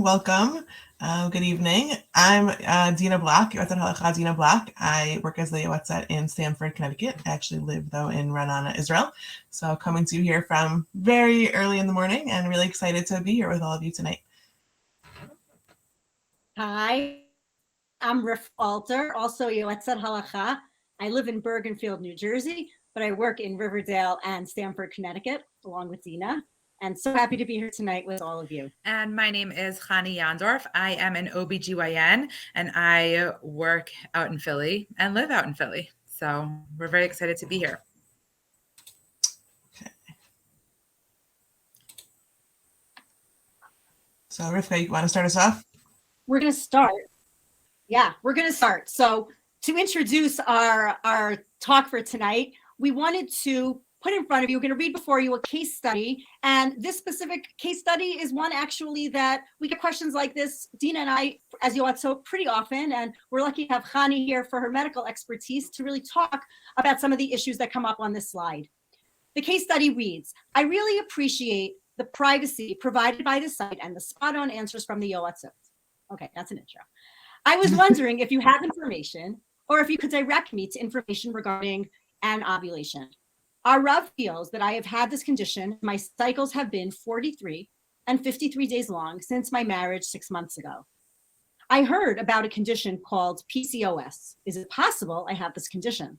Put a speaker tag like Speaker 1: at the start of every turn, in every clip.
Speaker 1: Welcome. Good evening. I'm Dina Black, Yoetzet Halacha Dina Black. I work as the Yoetzet in Stamford, Connecticut. I actually live, though, in Ra'anana, Israel. So coming to you here from very early in the morning and really excited to be here with all of you tonight.
Speaker 2: Hi, I'm Rif Alter, also Yoetzet Halacha. I live in Bergenfield, New Jersey, but I work in Riverdale and Stamford, Connecticut, along with Dina. And so happy to be here tonight with all of you.
Speaker 3: And my name is Chani Yandorf. I am an OBGYN, and I work out in Philly and live out in Philly. So we're very excited to be here.
Speaker 1: Okay. So Rivka, you want to start us off?
Speaker 2: We're going to start. Yeah, we're going to start. So to introduce our talk for tonight, we wanted to put in front of you, we're going to read before you a case study. And this specific case study is one actually that we get questions like this, Dina and I, as you so pretty often, and we're lucky to have Chani here for her medical expertise to really talk about some of the issues that come up on this slide. The case study reads, I really appreciate the privacy provided by the site and the spot-on answers from the Yoetzet. Okay, that's an intro. I was wondering if you have information or if you could direct me to information regarding an ovulation. Our Rav feels that I have had this condition. My cycles have been 43 and 53 days long since my marriage 6 months ago. I heard about a condition called PCOS. Is it possible I have this condition?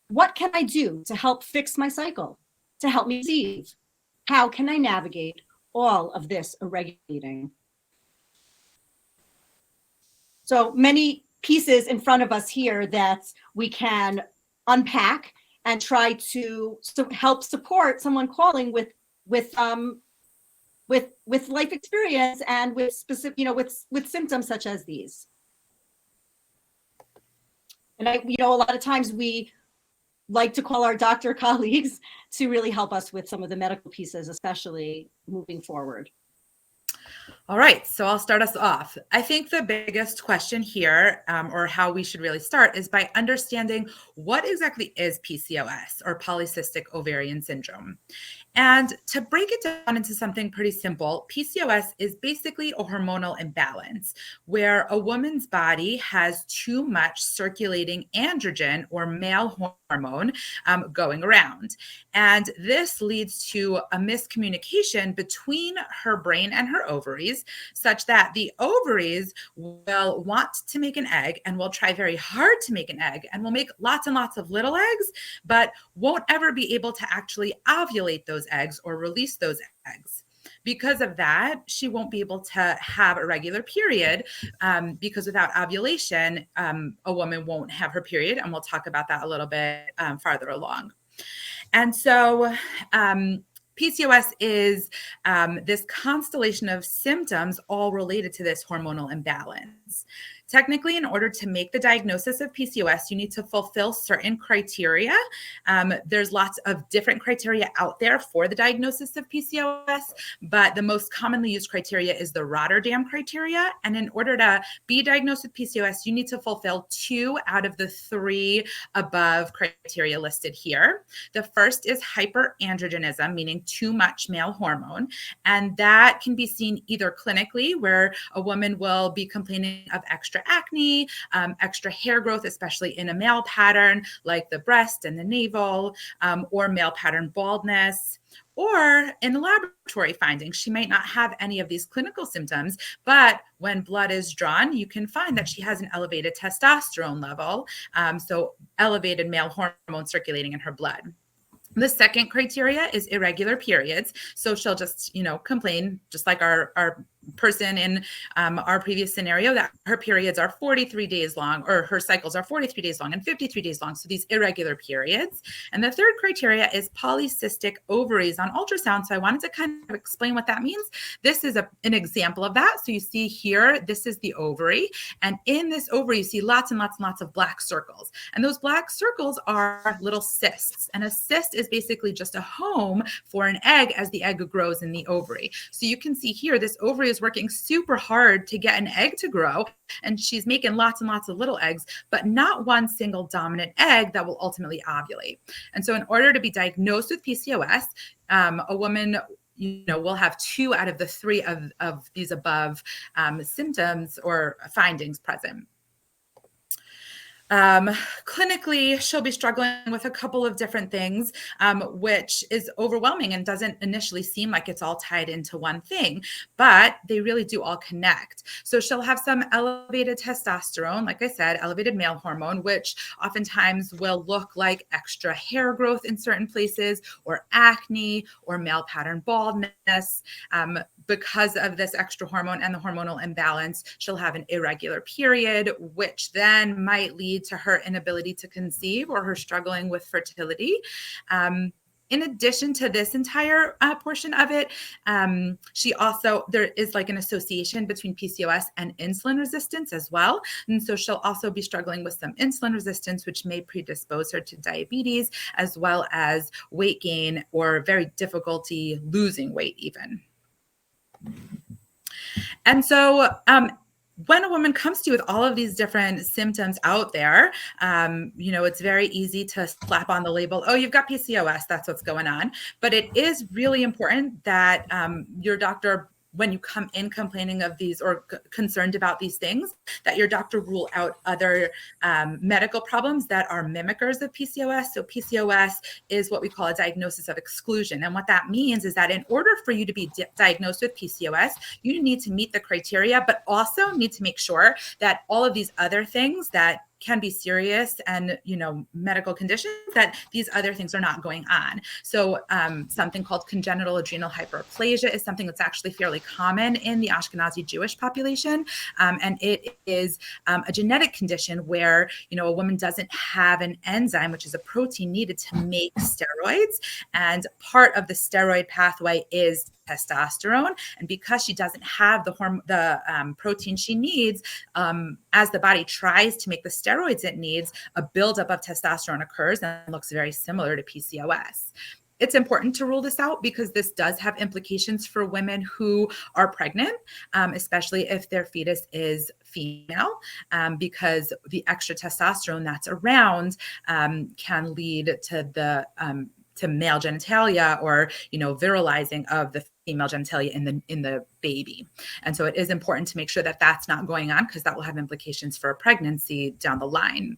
Speaker 2: What can I do to help fix my cycle, to help me conceive? How can I navigate all of this irregulating? So many pieces in front of us here that we can unpack and try to help support someone calling with life experience and with specific, with symptoms such as these. And a lot of times we like to call our doctor colleagues to really help us with some of the medical pieces, especially moving forward.
Speaker 3: All right, so I'll start us off. I think the biggest question here, or how we should really start, is by understanding what exactly is PCOS, or polycystic ovarian syndrome. And to break it down into something pretty simple, PCOS is basically a hormonal imbalance where a woman's body has too much circulating androgen or male hormone going around. And this leads to a miscommunication between her brain and her ovaries, such that the ovaries will want to make an egg and will try very hard to make an egg and will make lots and lots of little eggs, but won't ever be able to actually ovulate those eggs or release those eggs. Because of that, she won't be able to have a regular period because without ovulation, a woman won't have her period. And we'll talk about that a little bit farther along. And so PCOS is this constellation of symptoms all related to this hormonal imbalance. Technically, in order to make the diagnosis of PCOS, you need to fulfill certain criteria. There's lots of different criteria out there for the diagnosis of PCOS, but the most commonly used criteria is the Rotterdam criteria. And in order to be diagnosed with PCOS, you need to fulfill 2 out of the 3 above criteria listed here. The first is hyperandrogenism, meaning too much male hormone. And that can be seen either clinically, where a woman will be complaining of extra acne, extra hair growth, especially in a male pattern like the breast and the navel, or male pattern baldness. Or in the laboratory findings, she might not have any of these clinical symptoms, but when blood is drawn, you can find that she has an elevated testosterone level, so elevated male hormone circulating in her blood. The second criteria is irregular periods. So she'll just, complain, just like our person in our previous scenario, that her periods are 43 days long, or her cycles are 43 days long and 53 days long. So these irregular periods. And the third criteria is polycystic ovaries on ultrasound. So I wanted to kind of explain what that means. This is an example of that. So you see here, this is the ovary. And in this ovary, you see lots and lots and lots of black circles. And those black circles are little cysts. And a cyst is basically just a home for an egg as the egg grows in the ovary. So you can see here, this ovary is working super hard to get an egg to grow, and she's making lots and lots of little eggs, but not one single dominant egg that will ultimately ovulate. And so in order to be diagnosed with PCOS, a woman we'll have 2 out of the 3 of these above symptoms or findings present. Clinically, she'll be struggling with a couple of different things, which is overwhelming and doesn't initially seem like it's all tied into one thing, but they really do all connect. So she'll have some elevated testosterone, like I said, elevated male hormone, which oftentimes will look like extra hair growth in certain places, or acne, or male pattern baldness. Because of this extra hormone and the hormonal imbalance, she'll have an irregular period, which then might lead to her inability to conceive or her struggling with fertility. In addition to this entire portion of it, there is like an association between PCOS and insulin resistance as well. And so she'll also be struggling with some insulin resistance, which may predispose her to diabetes, as well as weight gain or very difficulty losing weight even. And so when a woman comes to you with all of these different symptoms out there, it's very easy to slap on the label, oh, you've got PCOS, that's what's going on. But it is really important that your doctor, when you come in complaining of these or concerned about these things, that your doctor rule out other medical problems that are mimickers of PCOS. So PCOS is what we call a diagnosis of exclusion. And what that means is that in order for you to be diagnosed with PCOS, you need to meet the criteria, but also need to make sure that all of these other things that can be serious and, medical conditions, that these other things are not going on. So something called congenital adrenal hyperplasia is something that's actually fairly common in the Ashkenazi Jewish population. And it is a genetic condition where, a woman doesn't have an enzyme, which is a protein needed to make steroids. And part of the steroid pathway is testosterone. And because she doesn't have the protein she needs, as the body tries to make the steroids it needs, a buildup of testosterone occurs and looks very similar to PCOS. It's important to rule this out because this does have implications for women who are pregnant, especially if their fetus is female, because the extra testosterone that's around can lead to to male genitalia or, virilizing of the female genitalia in the baby. And so it is important to make sure that that's not going on, because that will have implications for a pregnancy down the line.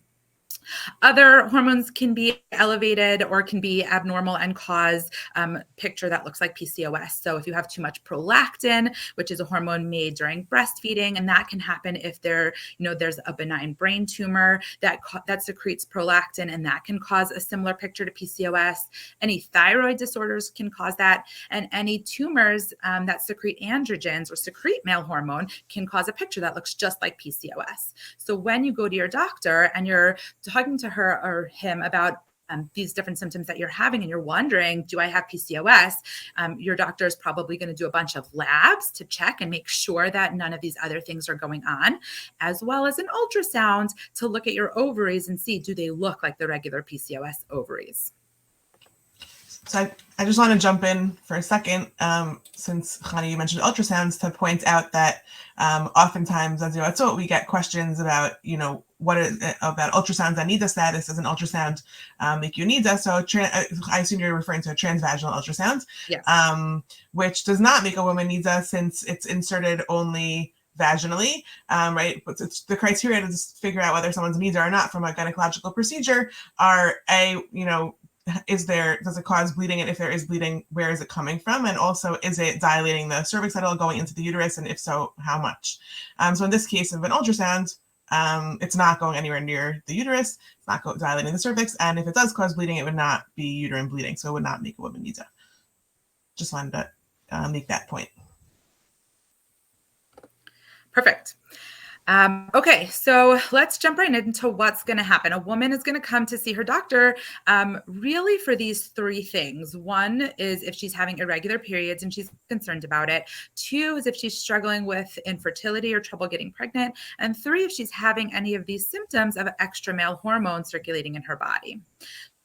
Speaker 3: Other hormones can be elevated or can be abnormal and cause a picture that looks like PCOS. So if you have too much prolactin, which is a hormone made during breastfeeding, and that can happen if there's a benign brain tumor that secretes prolactin, and that can cause a similar picture to PCOS. Any thyroid disorders can cause that, and any tumors that secrete androgens or secrete male hormone can cause a picture that looks just like PCOS. So when you go to your doctor and you're talking to her or him about these different symptoms that you're having, and you're wondering, do I have PCOS? Your doctor is probably going to do a bunch of labs to check and make sure that none of these other things are going on, as well as an ultrasound to look at your ovaries and see, do they look like the regular PCOS ovaries?
Speaker 1: So I just want to jump in for a second, since Chani, you mentioned ultrasounds, to point out that oftentimes as we get questions about, what is about ultrasounds and NIDA status. Does an ultrasound make you NIDA? So I assume you're referring to a transvaginal ultrasound,
Speaker 3: yes.
Speaker 1: Which does not make a woman NIDA since it's inserted only vaginally, right? But it's the criteria to just figure out whether someone's NIDA or not from a gynecological procedure are does it cause bleeding? And if there is bleeding, where is it coming from? And also, is it dilating the cervix at all, going into the uterus? And if so, how much? So in this case of an ultrasound, it's not going anywhere near the uterus. It's not dilating the cervix. And if it does cause bleeding, it would not be uterine bleeding. So it would not make a woman NIDA. Just wanted to make that point.
Speaker 3: Perfect. Okay, so let's jump right into what's going to happen. A woman is going to come to see her doctor really for these 3 things. 1 is if she's having irregular periods and she's concerned about it. 2 is if she's struggling with infertility or trouble getting pregnant. And 3, if she's having any of these symptoms of extra male hormones circulating in her body.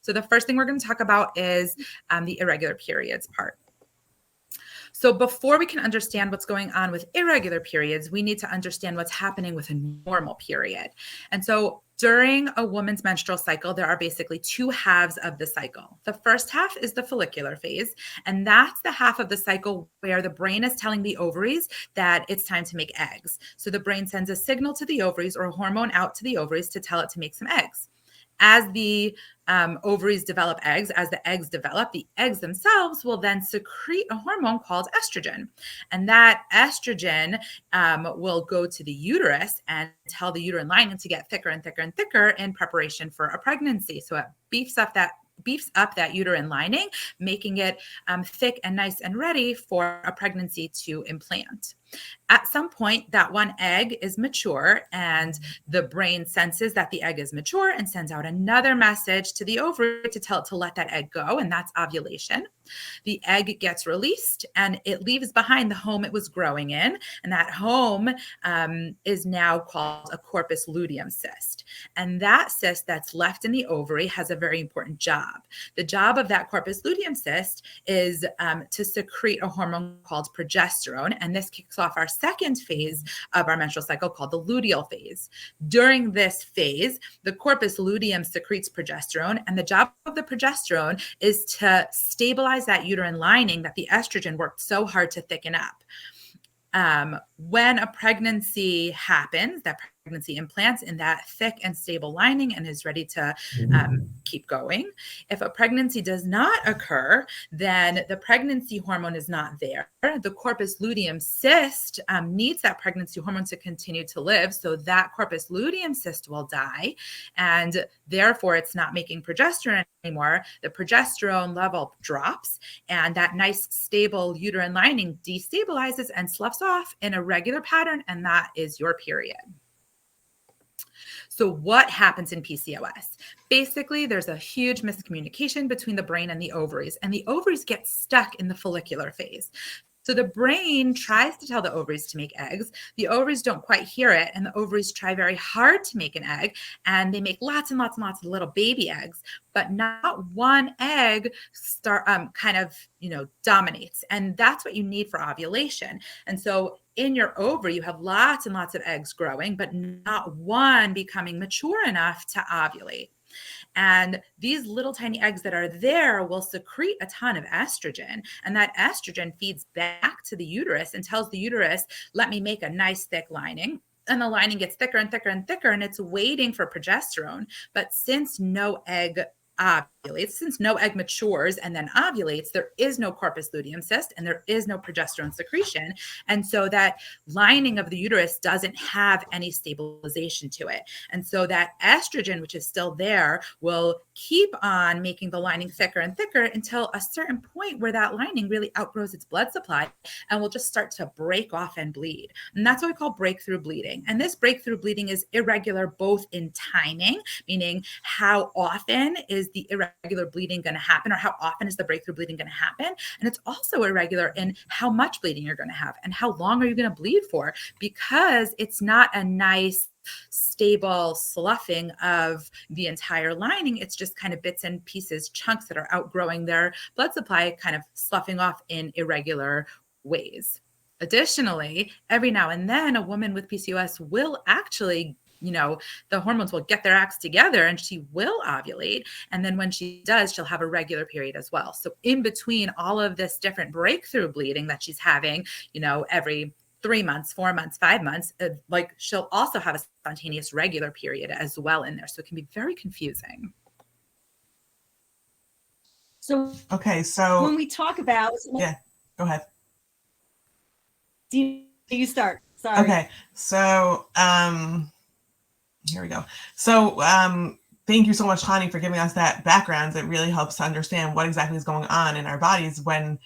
Speaker 3: So the first thing we're going to talk about is the irregular periods part. So before we can understand what's going on with irregular periods, we need to understand what's happening with a normal period. And so During a woman's menstrual cycle, there are basically two halves of the cycle. The first half is the follicular phase, and that's the half of the cycle where the brain is telling the ovaries that it's time to make eggs. So the brain sends a signal to the ovaries or a hormone out to the ovaries to tell it to make some eggs. As the ovaries develop eggs, as the eggs develop, the eggs themselves will then secrete a hormone called estrogen. And that estrogen will go to the uterus and tell the uterine lining to get thicker and thicker and thicker in preparation for a pregnancy. So it beefs up that uterine lining, making it thick and nice and ready for a pregnancy to implant. At some point, that one egg is mature and the brain senses that the egg is mature and sends out another message to the ovary to tell it to let that egg go, and that's ovulation. The egg gets released and it leaves behind the home it was growing in, and that home is now called a corpus luteum cyst. And that cyst that's left in the ovary has a very important job. The job of that corpus luteum cyst is to secrete a hormone called progesterone, and this kicks off our second phase of our menstrual cycle called the luteal phase. During this phase, the corpus luteum secretes progesterone, and the job of the progesterone is to stabilize that uterine lining that the estrogen worked so hard to thicken up. When a pregnancy happens, that pregnancy implants in that thick and stable lining and is ready to keep going. If a pregnancy does not occur, then the pregnancy hormone is not there. The corpus luteum cyst needs that pregnancy hormone to continue to live. So that corpus luteum cyst will die, and therefore it's not making progesterone anymore. The progesterone level drops, and that nice stable uterine lining destabilizes and sloughs off in a regular pattern, and that is your period. So what happens in PCOS? Basically, there's a huge miscommunication between the brain and the ovaries get stuck in the follicular phase. So the brain tries to tell the ovaries to make eggs. The ovaries don't quite hear it, and the ovaries try very hard to make an egg, and they make lots and lots and lots of little baby eggs, but not one egg dominates. And that's what you need for ovulation. And so in your ovary, you have lots and lots of eggs growing, but not one becoming mature enough to ovulate. And these little tiny eggs that are there will secrete a ton of estrogen. And that estrogen feeds back to the uterus and tells the uterus, let me make a nice thick lining. And the lining gets thicker and thicker and thicker, and it's waiting for progesterone. But since no egg ovulates, since no egg matures and then ovulates, there is no corpus luteum cyst and there is no progesterone secretion. And so that lining of the uterus doesn't have any stabilization to it. And so that estrogen, which is still there, will keep on making the lining thicker and thicker until a certain point where that lining really outgrows its blood supply and will just start to break off and bleed. And that's what we call breakthrough bleeding. And this breakthrough bleeding is irregular both in timing, meaning how often is the irregular bleeding going to happen, or how often is the breakthrough bleeding going to happen? And it's also irregular in how much bleeding you're going to have and how long are you going to bleed for, because it's not a nice stable sloughing of the entire lining. It's just kind of bits and pieces, chunks that are outgrowing their blood supply, kind of sloughing off in irregular ways. Additionally, every now and then a woman with PCOS will actually, the hormones will get their acts together and she will ovulate. And then when she does, she'll have a regular period as well. So in between all of this different breakthrough bleeding that she's having, every 3 months, 4 months, 5 months, she'll also have a spontaneous regular period as well in there. So it can be very confusing.
Speaker 2: So when we talk about,
Speaker 1: yeah, go ahead.
Speaker 2: Do you start? Sorry.
Speaker 1: Okay. So, here we go. So, thank you so much, Hani, for giving us that background. It really helps to understand what exactly is going on in our bodies when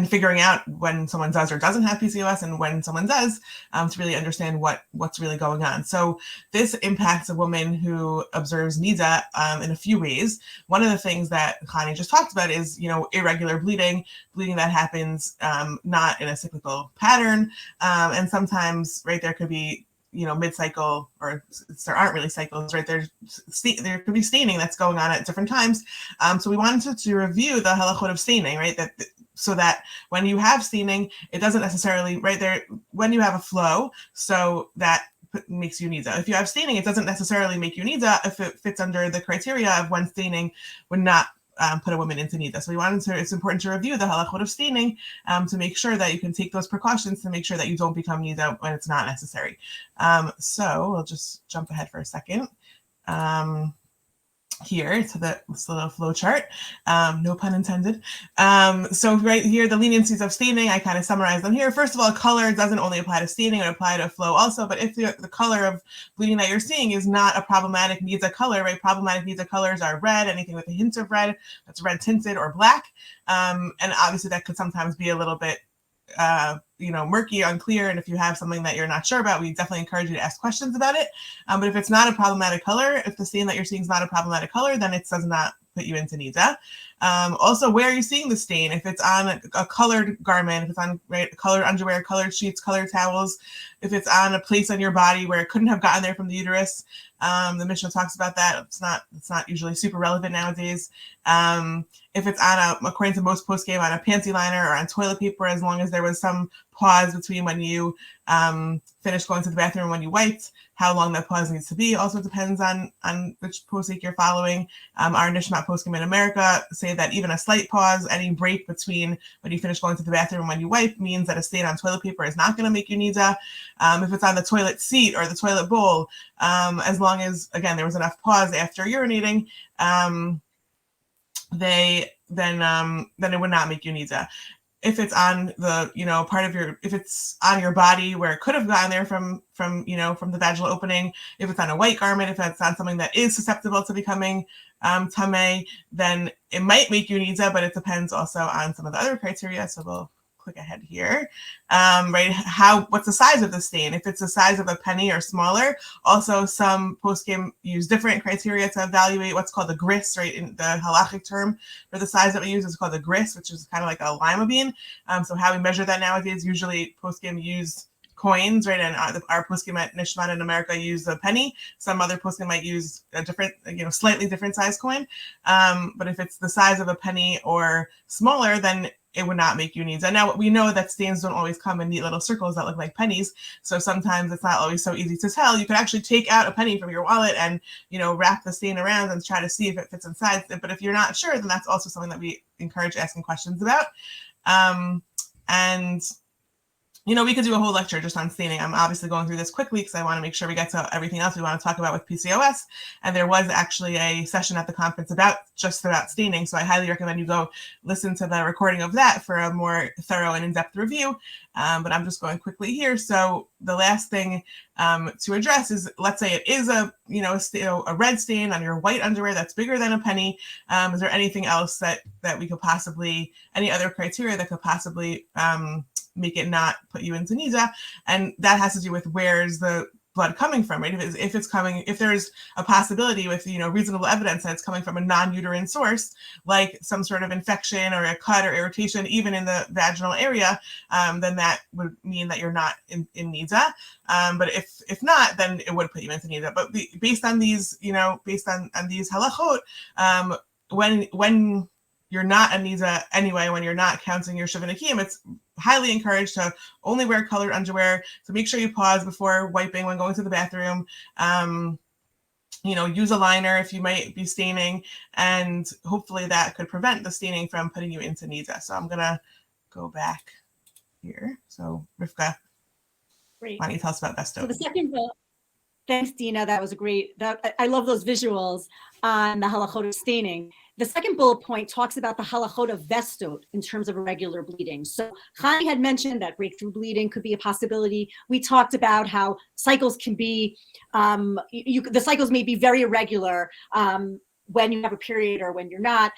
Speaker 1: figuring out when someone does or doesn't have PCOS and when someone does, to really understand what's really going on. So this impacts a woman who observes NIDA in a few ways. One of the things that Hani just talked about is, irregular bleeding that happens not in a cyclical pattern. And sometimes, right, there could be mid-cycle, or there aren't really cycles, right? There could be staining that's going on at different times. So we wanted to review the halachot of staining, right? So that when you have staining, it doesn't necessarily, right there, when you have a flow, so that makes you nida. If you have staining, it doesn't necessarily make you nida if it fits under the criteria of when staining would not put a woman into nida. So it's important to review the halachot of staining to make sure that you can take those precautions to make sure that you don't become nida when it's not necessary. So we'll just jump ahead for a second. Here to this little flow chart, no pun intended. So right here, the leniencies of staining, I kind of summarize them here. First of all, color doesn't only apply to staining, it apply to flow also, but if the color of bleeding that you're seeing is not a problematic nida color, right? Problematic nida colors are red, anything with a hint of red, that's red tinted, or black. And obviously that could sometimes be a little bit murky, unclear. And if you have something that you're not sure about, we definitely encourage you to ask questions about it. But if it's not a problematic color, if the stain that you're seeing is not a problematic color, then it does not put you into nida. Also, where are you seeing the stain? If it's on a colored garment, if it's on colored underwear, colored sheets, colored towels, if it's on a place on your body where it couldn't have gotten there from the uterus, the Mishnah talks about that. It's not usually super relevant nowadays. If it's on according to most postgame, on a panty liner or on toilet paper, as long as there was some pause between when you finished going to the bathroom and when you wiped, how long that pause needs to be also depends on which postgame you're following. Our Nishmat postgame in America say that even a slight pause, any break between when you finish going to the bathroom and when you wipe, means that a stain on toilet paper is not going to make you nida. If it's on the toilet seat or the toilet bowl, as long as, again, there was enough pause after urinating, then it would not make you nida. If it's on the, part of if it's on your body where it could have gotten there from the vaginal opening, if it's on a white garment, if it's on something that is susceptible to becoming tamei, then it might make you nida, but it depends also on some of the other criteria. So we'll click ahead here. What's the size of the stain? If it's the size of a penny or smaller, also some postgame use different criteria to evaluate what's called the gris, right? In the halachic term for the size that we use is called the gris, which is kind of like a lima bean. So how we measure that nowadays, usually postgame use coins, right? And our postgame at Nishmat in America use a penny. Some other postgame might use a different, slightly different size coin. But if it's the size of a penny or smaller, then it would not make you nida. Now, we know that stains don't always come in neat little circles that look like pennies. So sometimes it's not always so easy to tell. You could actually take out a penny from your wallet and, wrap the stain around and try to see if it fits inside. But if you're not sure, then that's also something that we encourage asking questions about. We could do a whole lecture just on staining. I'm obviously going through this quickly because I want to make sure we get to everything else we want to talk about with PCOS. And there was actually a session at the conference about staining. So I highly recommend you go listen to the recording of that for a more thorough and in-depth review. But I'm just going quickly here. So the last thing to address is, let's say it is a red stain on your white underwear that's bigger than a penny. Is there anything else that we could possibly, any other criteria that could possibly make it not put you into nida? And that has to do with where's the blood coming from, right? If there's a possibility with reasonable evidence that it's coming from a non-uterine source, like some sort of infection or a cut or irritation, even in the vaginal area, then that would mean that you're not in nida. But if not, then it would put you into nida. But based on these, based on these halachot, when you're not a nida anyway, when you're not counting your shiva nekiim, it's highly encouraged to only wear colored underwear. So make sure you pause before wiping when going to the bathroom. Use a liner if you might be staining, and hopefully that could prevent the staining from putting you into nida. So I'm gonna go back here. So Rivka,
Speaker 2: Great.
Speaker 1: Why don't you tell us about Vesto?
Speaker 2: So the second bullet, thanks, Dina. That was a great. I love those visuals on the halachot of staining. The second bullet point talks about the halachot of vestot in terms of irregular bleeding. So Chani had mentioned that breakthrough bleeding could be a possibility. We talked about how cycles can be, the cycles may be very irregular when you have a period or when you're not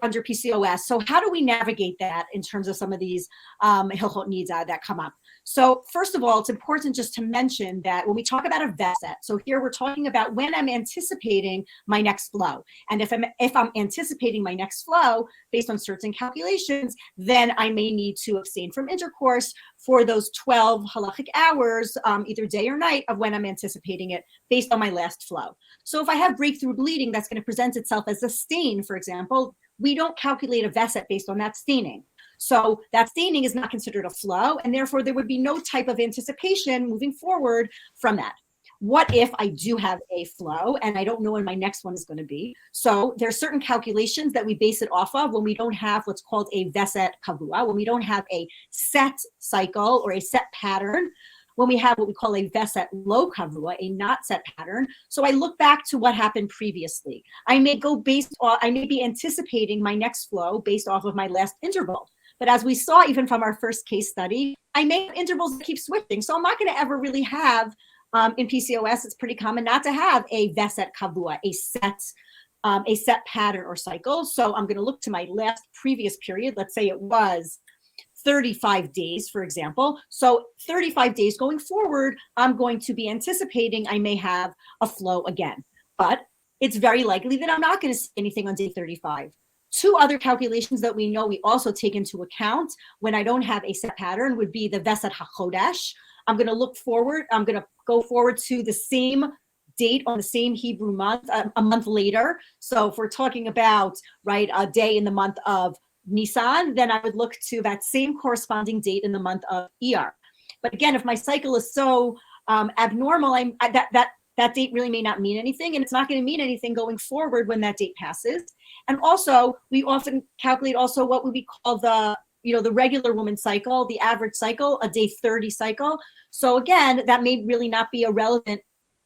Speaker 2: under PCOS. So how do we navigate that in terms of some of these hilchot nida that come up? So first of all, it's important just to mention that when we talk about a veset, so here we're talking about when I'm anticipating my next flow. And if I'm anticipating my next flow based on certain calculations, then I may need to abstain from intercourse for those 12 halachic hours, either day or night, of when I'm anticipating it based on my last flow. So if I have breakthrough bleeding that's going to present itself as a stain, for example, we don't calculate a veset based on that staining. So that staining is not considered a flow, and therefore there would be no type of anticipation moving forward from that. What if I do have a flow and I don't know when my next one is going to be? So there's certain calculations that we base it off of when we don't have what's called a veset kavua, when we don't have a set cycle or a set pattern, when we have what we call a veset lo kavua, a not set pattern. So I look back to what happened previously. I may be anticipating my next flow based off of my last interval. But as we saw even from our first case study, I may have intervals that keep switching. So I'm not going to ever really have in PCOS, it's pretty common not to have a veset kavua, a set pattern or cycle. So I'm going to look to my last previous period. Let's say it was 35 days, for example. So 35 days going forward, I'm going to be anticipating I may have a flow again. But it's very likely that I'm not going to see anything on day 35. Two other calculations that we know we also take into account when I don't have a set pattern would be the veset hachodesh. I'm going to look forward. I'm going to go forward to the same date on the same Hebrew month, a month later. So if we're talking about, right, a day in the month of Nisan, then I would look to that same corresponding date in the month of Iyar. But again, if my cycle is so abnormal, that date really may not mean anything, and it's not going to mean anything going forward when that date passes. And also, we often calculate also what would be called the regular woman cycle, the average cycle, a day 30 cycle. So again, that may really not be a relevant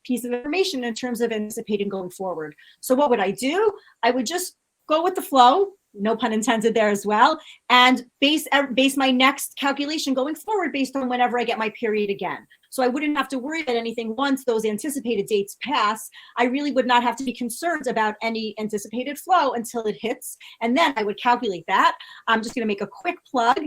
Speaker 2: piece of information in terms of anticipating going forward. So what would I do? I would just go with the flow, no pun intended there as well, and base my next calculation going forward based on whenever I get my period again. So I wouldn't have to worry about anything once those anticipated dates pass. I really would not have to be concerned about any anticipated flow until it hits. And then I would calculate that. I'm just going to make a quick plug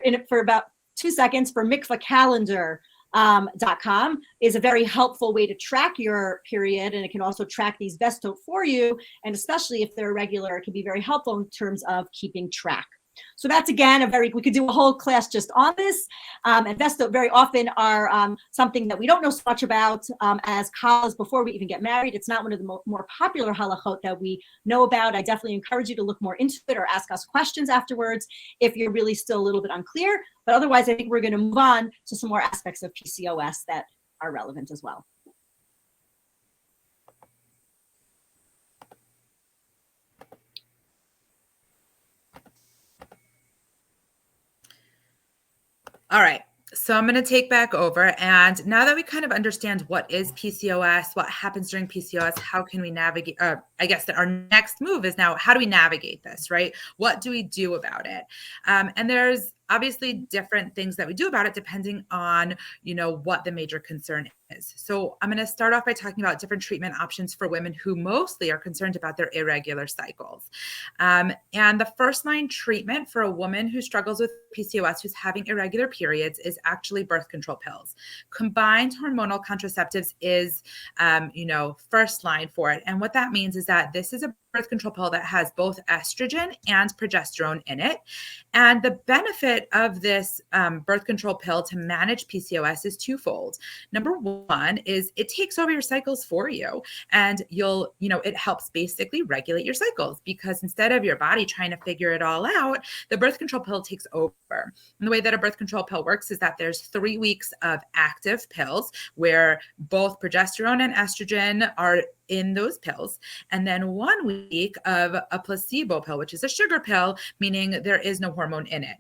Speaker 2: in it for about 2 seconds for mikvahcalendar.com is a very helpful way to track your period, and it can also track these vestot for you, and especially if they're irregular, it can be very helpful in terms of keeping track. So that's, again, we could do a whole class just on this. And vestot very often are something that we don't know so much about as kalas before we even get married. It's not one of the more popular halachot that we know about. I definitely encourage you to look more into it or ask us questions afterwards if you're really still a little bit unclear. But otherwise, I think we're going to move on to some more aspects of PCOS that are relevant as well.
Speaker 3: All right. So I'm going to take back over. And now that we kind of understand what is PCOS, what happens during PCOS, how can we navigate? I guess that our next move is now, how do we navigate this, right? What do we do about it? And there's obviously different things that we do about it depending on, what the major concern is. So I'm going to start off by talking about different treatment options for women who mostly are concerned about their irregular cycles. And the first line treatment for a woman who struggles with PCOS, who's having irregular periods, is actually birth control pills. Combined hormonal contraceptives is, first line for it. And what that means is that this is a birth control pill that has both estrogen and progesterone in it. And the benefit of this birth control pill to manage PCOS is twofold. Number one is it takes over your cycles for you, and it helps basically regulate your cycles, because instead of your body trying to figure it all out, the birth control pill takes over. And the way that a birth control pill works is that there's 3 weeks of active pills where both progesterone and estrogen are in those pills, and then 1 week of a placebo pill, which is a sugar pill, meaning there is no hormone in it.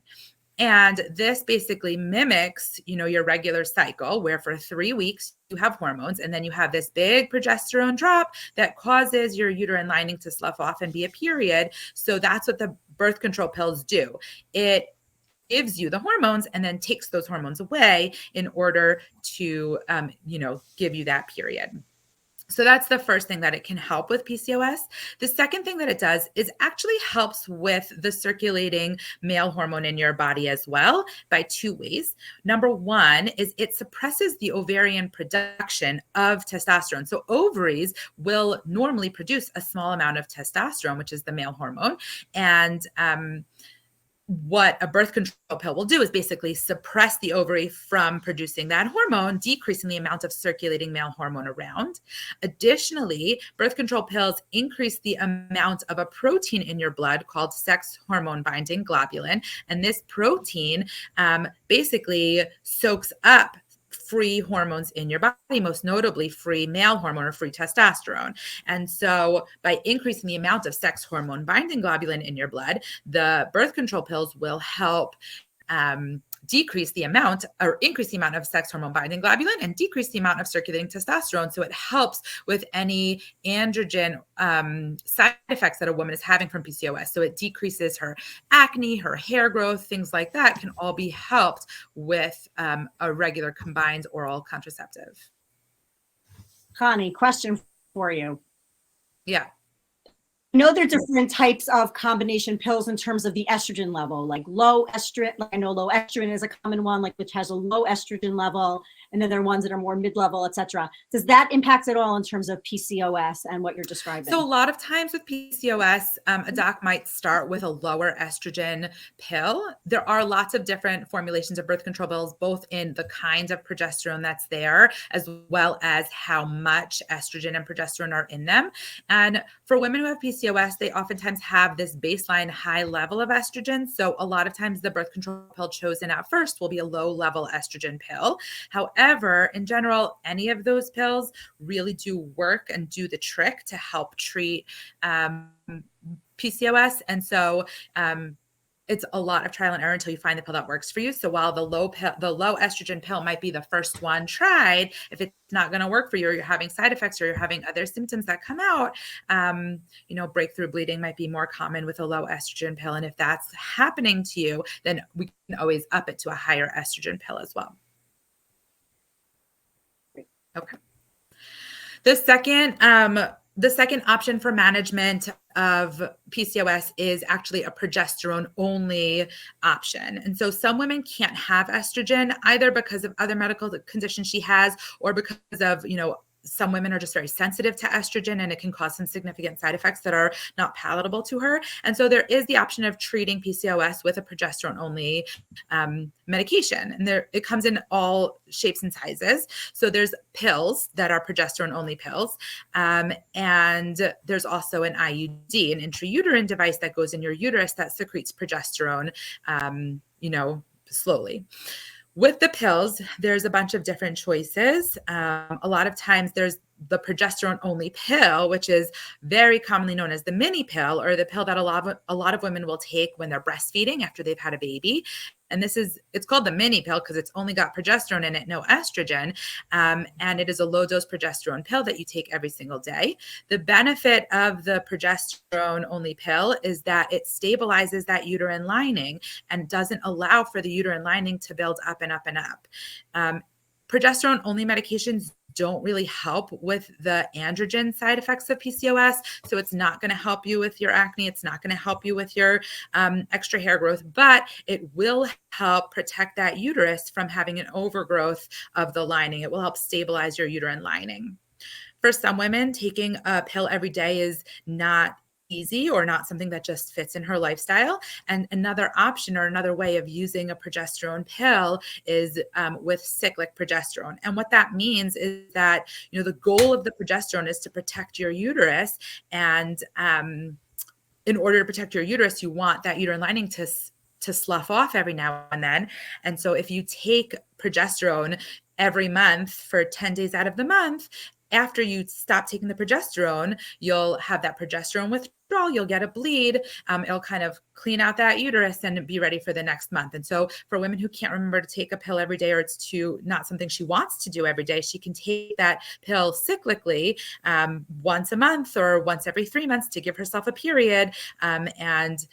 Speaker 3: And this basically mimics, your regular cycle, where for 3 weeks you have hormones, and then you have this big progesterone drop that causes your uterine lining to slough off and be a period. So that's what the birth control pills do. It gives you the hormones and then takes those hormones away in order to, give you that period. So that's the first thing that it can help with PCOS. The second thing that it does is actually helps with the circulating male hormone in your body as well by 2 ways. Number one is it suppresses the ovarian production of testosterone. So ovaries will normally produce a small amount of testosterone, which is the male hormone. And what a birth control pill will do is basically suppress the ovary from producing that hormone, decreasing the amount of circulating male hormone around. Additionally, birth control pills increase the amount of a protein in your blood called sex hormone binding globulin. And this protein basically soaks up free hormones in your body, most notably free male hormone or free testosterone. And so by increasing the amount of sex hormone binding globulin in your blood, the birth control pills will help decrease the amount or increase the amount of sex hormone binding globulin and decrease the amount of circulating testosterone. So it helps with any androgen side effects that a woman is having from PCOS. So it decreases her acne, her hair growth, things like that can all be helped with a regular combined oral contraceptive.
Speaker 2: Connie, question for you.
Speaker 3: Yeah.
Speaker 2: I know there are different types of combination pills in terms of the estrogen level, like low estrogen. Like I know low estrogen is a common one, like which has a low estrogen level, and then there are ones that are more mid-level, et cetera. Does that impact at all in terms of PCOS and what you're describing?
Speaker 3: So a lot of times with PCOS, a doc might start with a lower estrogen pill. There are lots of different formulations of birth control pills, both in the kinds of progesterone that's there, as well as how much estrogen and progesterone are in them. And for women who have PCOS, they oftentimes have this baseline high level of estrogen. So a lot of times the birth control pill chosen at first will be a low level estrogen pill. However, in general, any of those pills really do work and do the trick to help treat PCOS. And so it's a lot of trial and error until you find the pill that works for you. So while the low estrogen pill might be the first one tried, if it's not going to work for you, or you're having side effects, or you're having other symptoms that come out, breakthrough bleeding might be more common with a low estrogen pill. And if that's happening to you, then we can always up it to a higher estrogen pill as well. Okay. The second option for management of PCOS is actually a progesterone only option. And so some women can't have estrogen either because of other medical conditions she has, or because of, some women are just very sensitive to estrogen and it can cause some significant side effects that are not palatable to her. And so there is the option of treating PCOS with a progesterone only medication. And it comes in all shapes and sizes. So there's pills that are progesterone only pills. And there's also an IUD, an intrauterine device that goes in your uterus that secretes progesterone, slowly. With the pills, there's a bunch of different choices. A lot of times there's the progesterone only pill, which is very commonly known as the mini pill, or the pill that a lot of women will take when they're breastfeeding after they've had a baby. And it's called the mini pill because it's only got progesterone in it, no estrogen. And it is a low dose progesterone pill that you take every single day. The benefit of the progesterone only pill is that it stabilizes that uterine lining and doesn't allow for the uterine lining to build up and up and up. Progesterone only medications don't really help with the androgen side effects of PCOS. So it's not going to help you with your acne. It's not going to help you with your extra hair growth, but it will help protect that uterus from having an overgrowth of the lining. It will help stabilize your uterine lining. For some women, taking a pill every day is not easy or not something that just fits in her lifestyle. And another option or another way of using a progesterone pill is with cyclic progesterone. And what that means is that, the goal of the progesterone is to protect your uterus. And in order to protect your uterus, you want that uterine lining to slough off every now and then. And so if you take progesterone every month for 10 days out of the month, after you stop taking the progesterone, you'll have that progesterone withdrawal, you'll get a bleed, it'll kind of clean out that uterus and be ready for the next month. And so for women who can't remember to take a pill every day, or it's not something she wants to do every day, she can take that pill cyclically once a month or once every 3 months to give herself a period and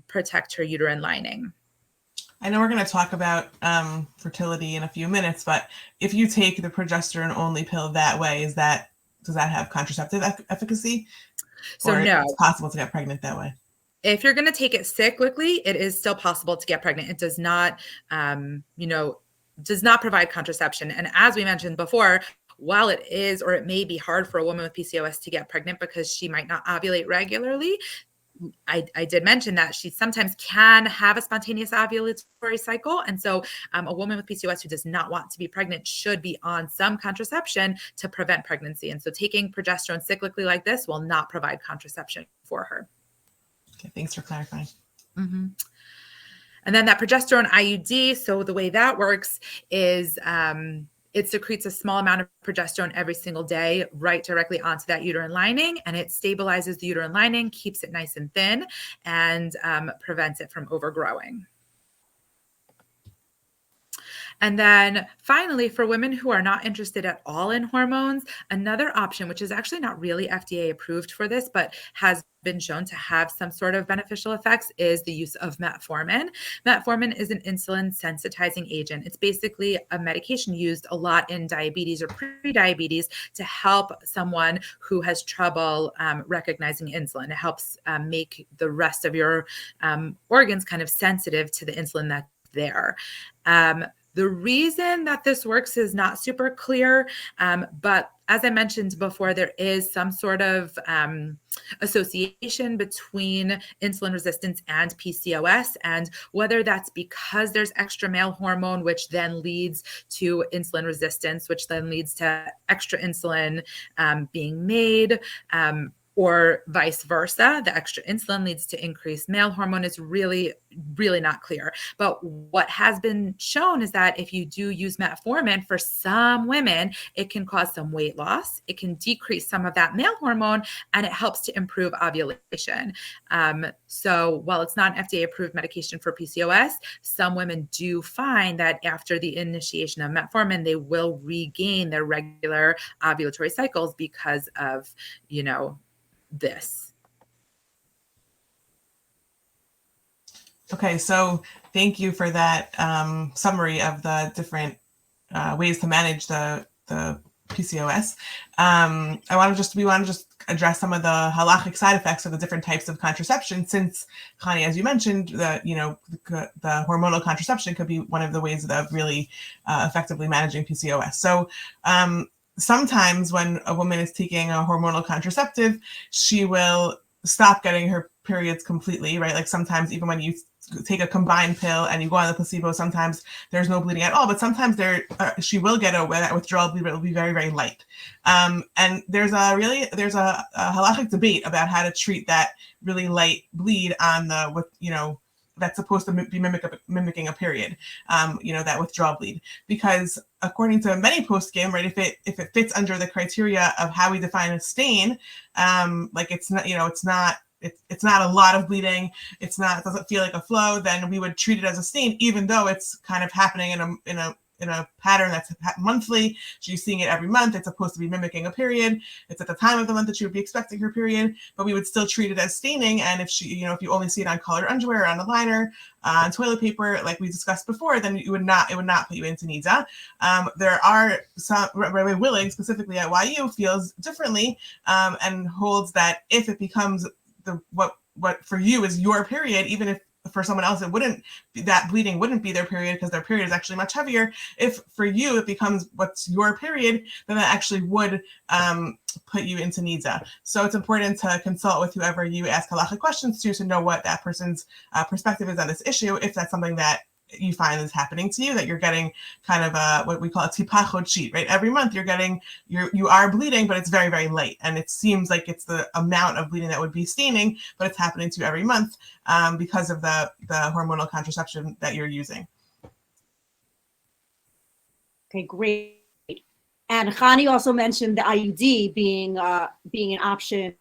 Speaker 3: protect her uterine lining.
Speaker 1: I know we're going to talk about fertility in a few minutes, but if you take the progesterone only pill that way, does that have contraceptive efficacy?
Speaker 3: So
Speaker 1: or
Speaker 3: no,
Speaker 1: it's possible to get pregnant that way.
Speaker 3: If you're going to take it cyclically, it is still possible to get pregnant. It does not, does not provide contraception. And as we mentioned before, while it is, or it may be hard for a woman with PCOS to get pregnant because she might not ovulate regularly, I did mention that she sometimes can have a spontaneous ovulatory cycle. And so a woman with PCOS who does not want to be pregnant should be on some contraception to prevent pregnancy. And so taking progesterone cyclically like this will not provide contraception for her.
Speaker 1: Okay, thanks for clarifying.
Speaker 3: Mm-hmm. And then that progesterone IUD, so the way that works is it secretes a small amount of progesterone every single day right directly onto that uterine lining, and it stabilizes the uterine lining, keeps it nice and thin, and prevents it from overgrowing. And then finally, for women who are not interested at all in hormones, another option, which is actually not really FDA approved for this, but has been shown to have some sort of beneficial effects, is the use of metformin. Metformin is an insulin sensitizing agent. It's basically a medication used a lot in diabetes or pre-diabetes to help someone who has trouble recognizing insulin. It helps make the rest of your organs kind of sensitive to the insulin that's there. The reason that this works is not super clear, but as I mentioned before, there is some sort of association between insulin resistance and PCOS, and whether that's because there's extra male hormone, which then leads to insulin resistance, which then leads to extra insulin being made, or vice versa. The extra insulin leads to increased male hormone is really, really not clear. But what has been shown is that if you do use metformin, for some women, it can cause some weight loss. It can decrease some of that male hormone, and it helps to improve ovulation. So while it's not an FDA approved medication for PCOS, some women do find that after the initiation of metformin, they will regain their regular ovulatory cycles because of, this.
Speaker 1: Okay, so thank you for that summary of the different ways to manage the PCOS. We want to just address some of the halachic side effects of the different types of contraception, since, Connie, as you mentioned, the hormonal contraception could be one of the ways of really effectively managing PCOS. So sometimes when a woman is taking a hormonal contraceptive, she will stop getting her periods completely, right? Like sometimes even when you take a combined pill and you go on the placebo, sometimes there's no bleeding at all, but sometimes she will get that withdrawal bleed, but it will be very, very light. And there's a halachic debate about how to treat that really light bleed that's supposed to be mimicking a period, that withdrawal bleed, because according to many poskim, right, if it fits under the criteria of how we define a stain, like it's not a lot of bleeding, it doesn't feel like a flow, then we would treat it as a stain, even though it's kind of happening in a pattern that's monthly. She's seeing it every month. It's supposed to be mimicking a period. It's at the time of the month that she would be expecting her period, but we would still treat it as staining. And if if you only see it on colored underwear or on a liner, on toilet paper, like we discussed before, then it would not put you into nida. There are some, Rabbi Willig, specifically at YU, feels differently and holds that if it becomes what for you is your period, even if for someone else that bleeding wouldn't be their period because their period is actually much heavier, if for you it becomes what's your period, then that actually would put you into nida. So it's important to consult with whoever you ask halachic questions to know what that person's perspective is on this issue, if that's something that you find is happening to you, that you're getting kind of what we call a tipachot sheet, right? Every month you are bleeding, but it's very, very late. And it seems like it's the amount of bleeding that would be staining, but it's happening to you every month because of the hormonal contraception that you're using.
Speaker 2: Okay, great. And Khani also mentioned the IUD being an option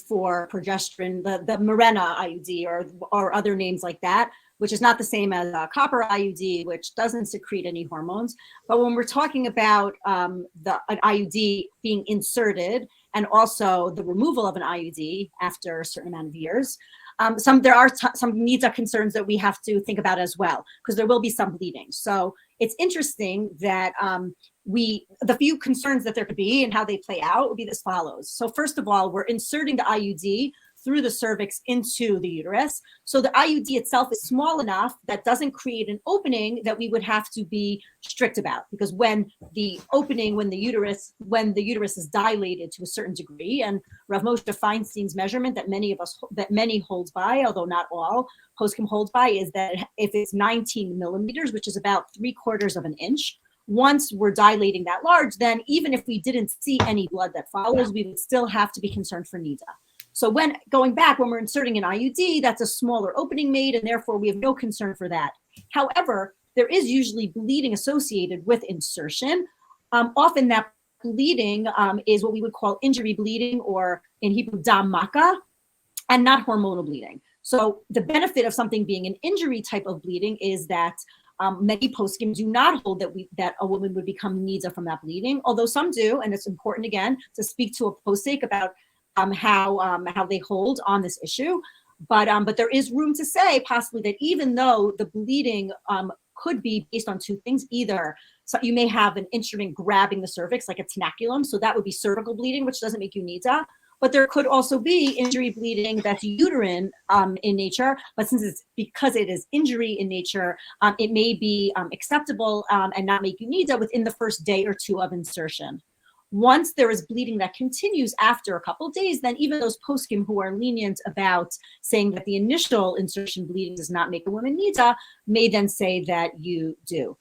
Speaker 2: for progesterone, the Mirena IUD or other names like that, which is not the same as copper IUD, which doesn't secrete any hormones. But when we're talking about an IUD being inserted and also the removal of an IUD after a certain amount of years, there are some nida concerns that we have to think about as well, because there will be some bleeding. So it's interesting that the few concerns that there could be and how they play out would be as follows. So first of all, we're inserting the IUD through the cervix into the uterus. So the IUD itself is small enough that doesn't create an opening that we would have to be strict about, because when the uterus is dilated to a certain degree, and Rav Moshe Feinstein's measurement that many holds by, although not all, poskim holds by, is that if it's 19 millimeters, which is about 3/4 of an inch, once we're dilating that large, then even if we didn't see any blood that follows, we would still have to be concerned for nida. So when we're inserting an IUD, that's a smaller opening made, and therefore we have no concern for that. However, there is usually bleeding associated with insertion. Often that bleeding is what we would call injury bleeding, or in Hebrew, dam maka, and not hormonal bleeding. So the benefit of something being an injury type of bleeding is that many poskim do not hold that a woman would become nida from that bleeding, although some do, and it's important again to speak to a posek about how they hold on this issue. But there is room to say possibly that even though the bleeding could be based on two things, either so you may have an instrument grabbing the cervix like a tenaculum, so that would be cervical bleeding, which doesn't make you nida. But there could also be injury bleeding that's uterine in nature. But because it is injury in nature, it may be acceptable and not make you nida within the first day or two of insertion. Once there is bleeding that continues after a couple of days, then even those poskim who are lenient about saying that the initial insertion bleeding does not make a woman nida may then say that you do.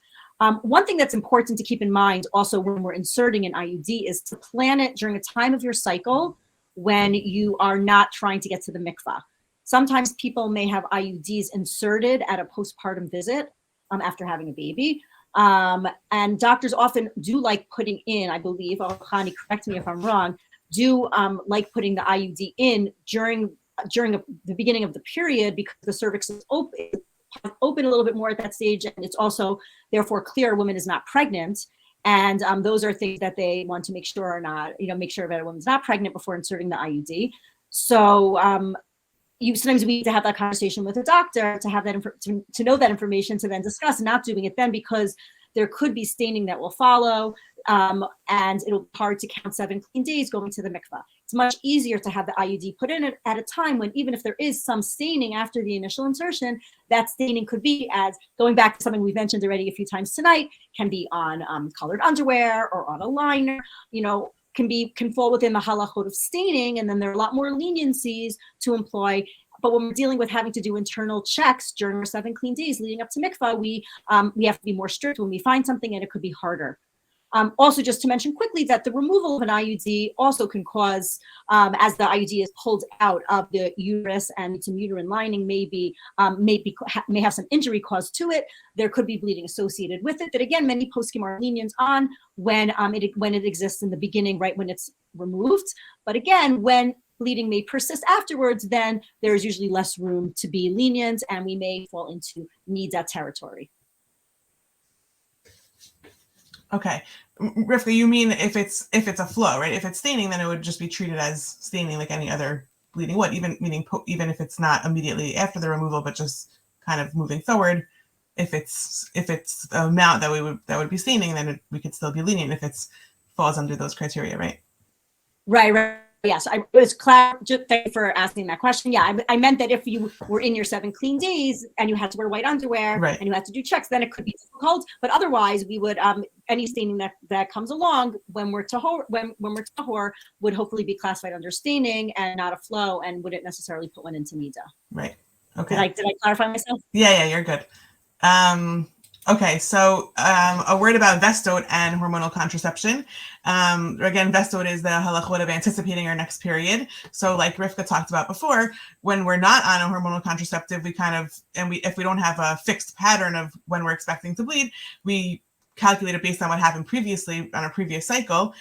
Speaker 2: One thing that's important to keep in mind also when we're inserting an IUD is to plan it during a time of your cycle when you are not trying to get to the mikvah. Sometimes people may have IUDs inserted at a postpartum visit after having a baby. And doctors often do like putting in, I believe, Hani, correct me if I'm wrong, like putting the IUD in during the beginning of the period, because the cervix is open a little bit more at that stage, and it's also therefore clear a woman is not pregnant. And those are things that they want to make sure make sure that a woman's not pregnant before inserting the IUD. So sometimes we need to have that conversation with a doctor to have that to know that information, to then discuss, not doing it then, because there could be staining that will follow, and it'll be hard to count 7 clean days going to the mikvah. It's much easier to have the IUD put in at a time when, even if there is some staining after the initial insertion, that staining could be, as going back to something we've mentioned already a few times tonight, can be on colored underwear or on a liner, can fall within the halachot of staining, and then there are a lot more leniencies to employ. But when we're dealing with having to do internal checks during our 7 clean days leading up to mikvah, we have to be more strict when we find something, and it could be harder. Also, just to mention quickly that the removal of an IUD also can cause, as the IUD is pulled out of the uterus and some uterine lining, may have some injury caused to it. There could be bleeding associated with it. That again, many poskim are lenient on when it exists in the beginning, right when it's removed. But again, when bleeding may persist afterwards, then there is usually less room to be lenient, and we may fall into nida territory.
Speaker 1: Okay. Rivka, you mean if it's a flow, right? If it's staining, then it would just be treated as staining like any other bleeding would, even if it's not immediately after the removal, but just kind of moving forward. If it's the amount that would be staining, then we could still be lenient if it falls under those criteria, right?
Speaker 2: Right. Yes, I was clear. Thank you for asking that question. Yeah, I meant that if you were in your 7 clean days and you had to wear white underwear,
Speaker 1: right,
Speaker 2: and you had to do checks, then it could be difficult. But otherwise, we would any staining that comes along when we're tahor would hopefully be classified under staining and not a flow, and wouldn't necessarily put one into nida.
Speaker 1: Right. Okay.
Speaker 2: Did I clarify myself?
Speaker 1: Yeah, you're good. Okay, so a word about Vestot and hormonal contraception. Again, Vestot is the halachot of anticipating our next period. So like Rivka talked about before, when we're not on a hormonal contraceptive, if we don't have a fixed pattern of when we're expecting to bleed, we calculate it based on what happened previously on a previous cycle.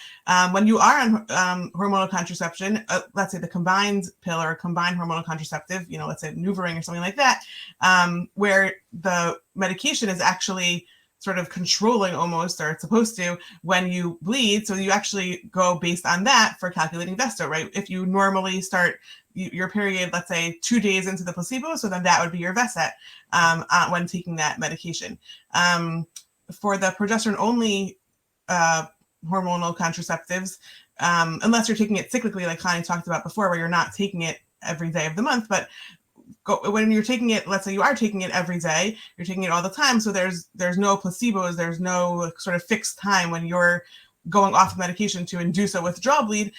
Speaker 1: When you are on hormonal contraception, let's say the combined pill or combined hormonal contraceptive, let's say NuvaRing or something like that, where the medication is actually sort of controlling almost, or it's supposed to, when you bleed. So you actually go based on that for calculating Vestot, right? If you normally start your period, let's say 2 days into the placebo, so then that would be your Vestot when taking that medication. For the progesterone-only hormonal contraceptives, unless you're taking it cyclically, like Connie talked about before, where you're not taking it every day of the month, but when you're taking it, let's say you are taking it every day, you're taking it all the time. So there's no placebos, there's no sort of fixed time when you're going off medication to induce a withdrawal bleed.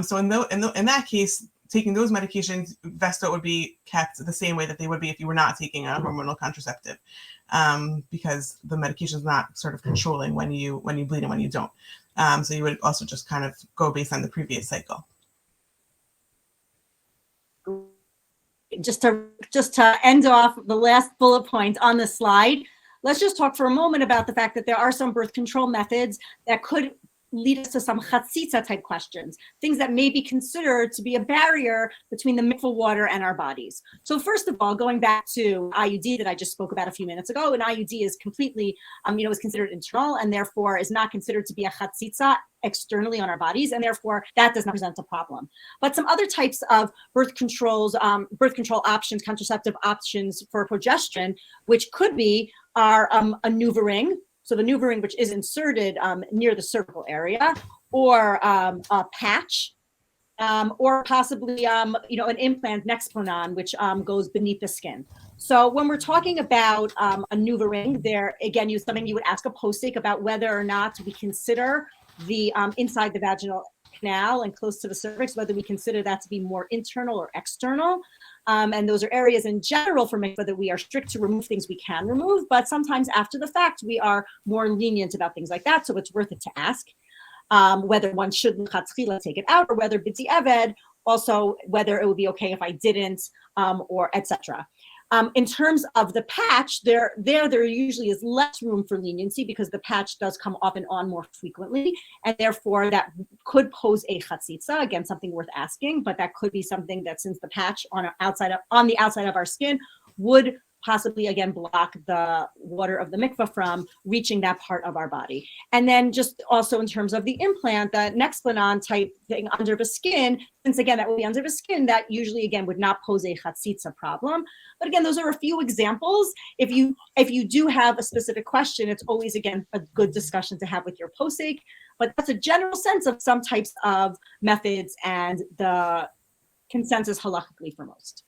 Speaker 1: So in that case, taking those medications, Vesto would be kept the same way that they would be if you were not taking a hormonal contraceptive, because the medication is not sort of controlling when you bleed and when you don't. So you would also just kind of go based on the previous cycle.
Speaker 2: Just to end off the last bullet point on the slide, let's just talk for a moment about the fact that there are some birth control methods that could lead us to some chatzitza type questions, things that may be considered to be a barrier between the mikvah water and our bodies. So first of all, going back to IUD that I just spoke about a few minutes ago, an IUD is completely, is considered internal and therefore is not considered to be a chatzitza externally on our bodies, and therefore that does not present a problem. But some other types of birth control options, contraceptive options for progesterone, which could be, are a NuvaRing. So the NuvaRing, which is inserted near the cervical area, or a patch, or possibly an implant, Nexplanon, which goes beneath the skin. So when we're talking about a NuvaRing, there again, something you would ask a posek about whether or not we consider the inside the vaginal canal and close to the cervix, whether we consider that to be more internal or external. And those are areas in general for mikvah that we are strict to remove things we can remove, but sometimes after the fact, we are more lenient about things like that. So it's worth it to ask whether one should take it out, or whether b'di'evad, also whether it would be okay if I didn't, or etc. In terms of the patch, there usually is less room for leniency because the patch does come off and on more frequently, and therefore that could pose a chatzitza. Again, something worth asking, but that could be something that, since the patch on the outside of our skin would possibly again block the water of the mikvah from reaching that part of our body. And then just also in terms of the implant, the Nexplanon type thing under the skin, since again that would be under the skin, that usually again would not pose a chatzitza problem. But again, those are a few examples. If you do have a specific question, it's always again a good discussion to have with your posek. But that's a general sense of some types of methods and the consensus halakhically for most.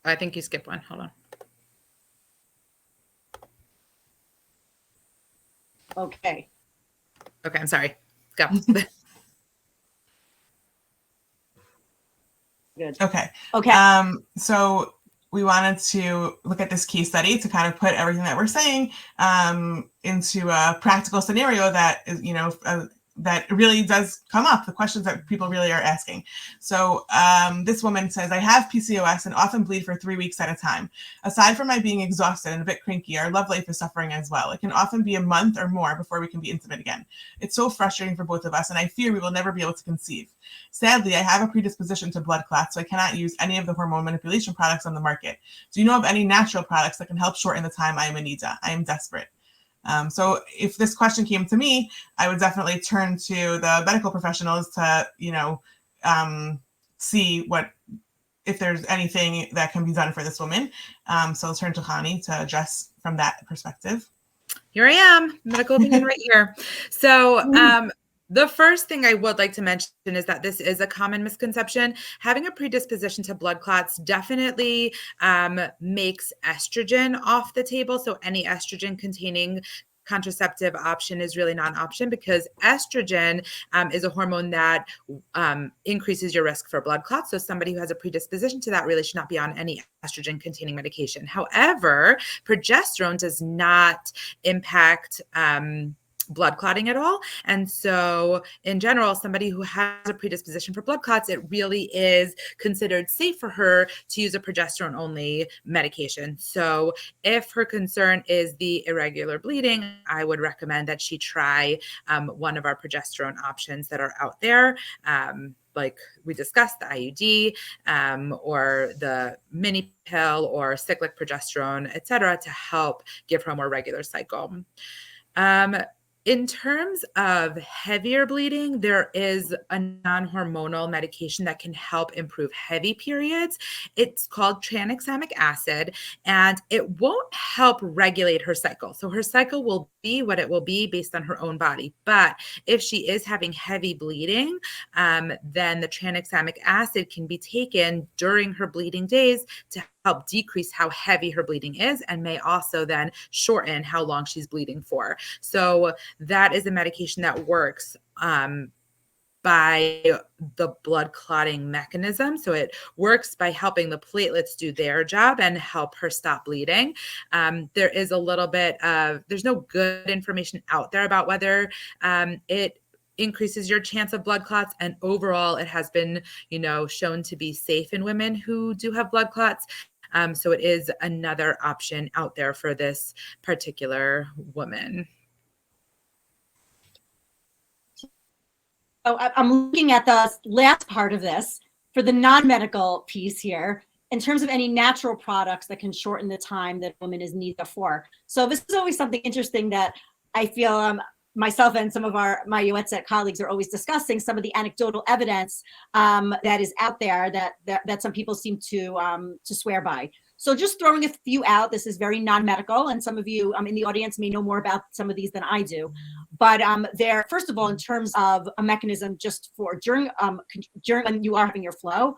Speaker 3: I think you skipped one. Hold on.
Speaker 2: Okay,
Speaker 3: I'm sorry. Go.
Speaker 2: good.
Speaker 1: Okay. So we wanted to look at this case study to kind of put everything that we're saying into a practical scenario that is, that really does come up, the questions that people really are asking. So this woman says, I have PCOS and often bleed for 3 weeks at a time. Aside from my being exhausted and a bit cranky, our love life is suffering as well. It can often be a month or more before we can be intimate again. It's so frustrating for both of us, and I fear we will never be able to conceive. Sadly, I have a predisposition to blood clots, so I cannot use any of the hormone manipulation products on the market. Do you know of any natural products that can help shorten the time I am in need? I am desperate. So if this question came to me, I would definitely turn to the medical professionals to, see if there's anything that can be done for this woman. So I'll turn to Hani to address from that perspective.
Speaker 3: Here I am, medical opinion right here. So the first thing I would like to mention is that this is a common misconception. Having a predisposition to blood clots definitely makes estrogen off the table. So any estrogen containing contraceptive option is really not an option, because estrogen is a hormone that increases your risk for blood clots. So somebody who has a predisposition to that really should not be on any estrogen containing medication. However, progesterone does not impact blood clotting at all. And so in general, somebody who has a predisposition for blood clots, it really is considered safe for her to use a progesterone only medication. So if her concern is the irregular bleeding, I would recommend that she try one of our progesterone options that are out there. Like we discussed, the IUD or the mini pill or cyclic progesterone, et cetera, to help give her a more regular cycle. In terms of heavier bleeding, there is a non-hormonal medication that can help improve heavy periods. It's called tranexamic acid, and it won't help regulate her cycle. So her cycle will be what it will be based on her own body. But if she is having heavy bleeding, then the tranexamic acid can be taken during her bleeding days to help decrease how heavy her bleeding is, and may also then shorten how long she's bleeding for. So that is a medication that works by the blood clotting mechanism. So it works by helping the platelets do their job and help her stop bleeding. There is a little bit of, there's no good information out there about whether it increases your chance of blood clots. And overall, it has been, shown to be safe in women who do have blood clots. So it is another option out there for this particular woman.
Speaker 2: So I'm looking at the last part of this for the non-medical piece here, in terms of any natural products that can shorten the time that a woman is needed for. So this is always something interesting that I feel myself and some of my UETSET colleagues are always discussing, some of the anecdotal evidence that is out there that some people seem to swear by. So just throwing a few out, this is very non-medical, and some of you in the audience may know more about some of these than I do. But they're, first of all, in terms of a mechanism just for during when you are having your flow,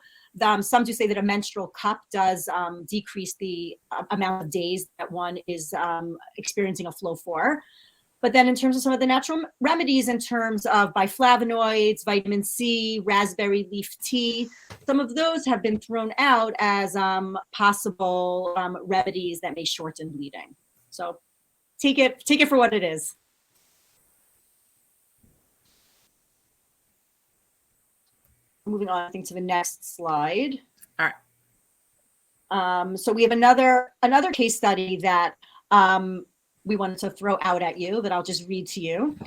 Speaker 2: some do say that a menstrual cup does decrease the amount of days that one is experiencing a flow for. But then in terms of some of the natural remedies, in terms of biflavonoids, vitamin C, raspberry leaf tea, some of those have been thrown out as possible remedies that may shorten bleeding. So take it for what it is. Moving on, I think, to the next slide.
Speaker 3: All
Speaker 2: right. So we have another case study that we wanted to throw out at you that I'll just read to you,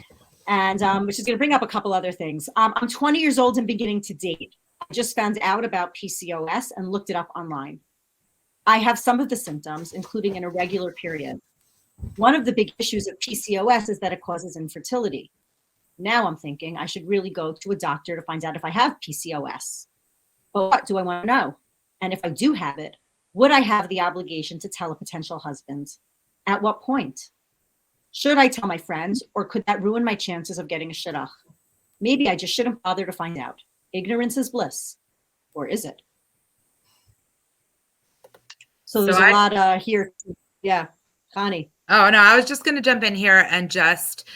Speaker 2: and which is going to bring up a couple other things. I'm 20 years old and beginning to date. I just found out about PCOS and looked it up online. I have some of the symptoms, including an irregular period. One of the big issues of PCOS is that it causes infertility. Now I'm thinking I should really go to a doctor to find out if I have PCOS. But what do I want to know? And if I do have it, would I have the obligation to tell a potential husband? At what point? Should I tell my friends, or could that ruin my chances of getting a shidduch? Maybe I just shouldn't bother to find out. Ignorance is bliss. Or is it? So there's a lot here. Yeah, Connie.
Speaker 3: Oh, no, I was just going to jump in here and just,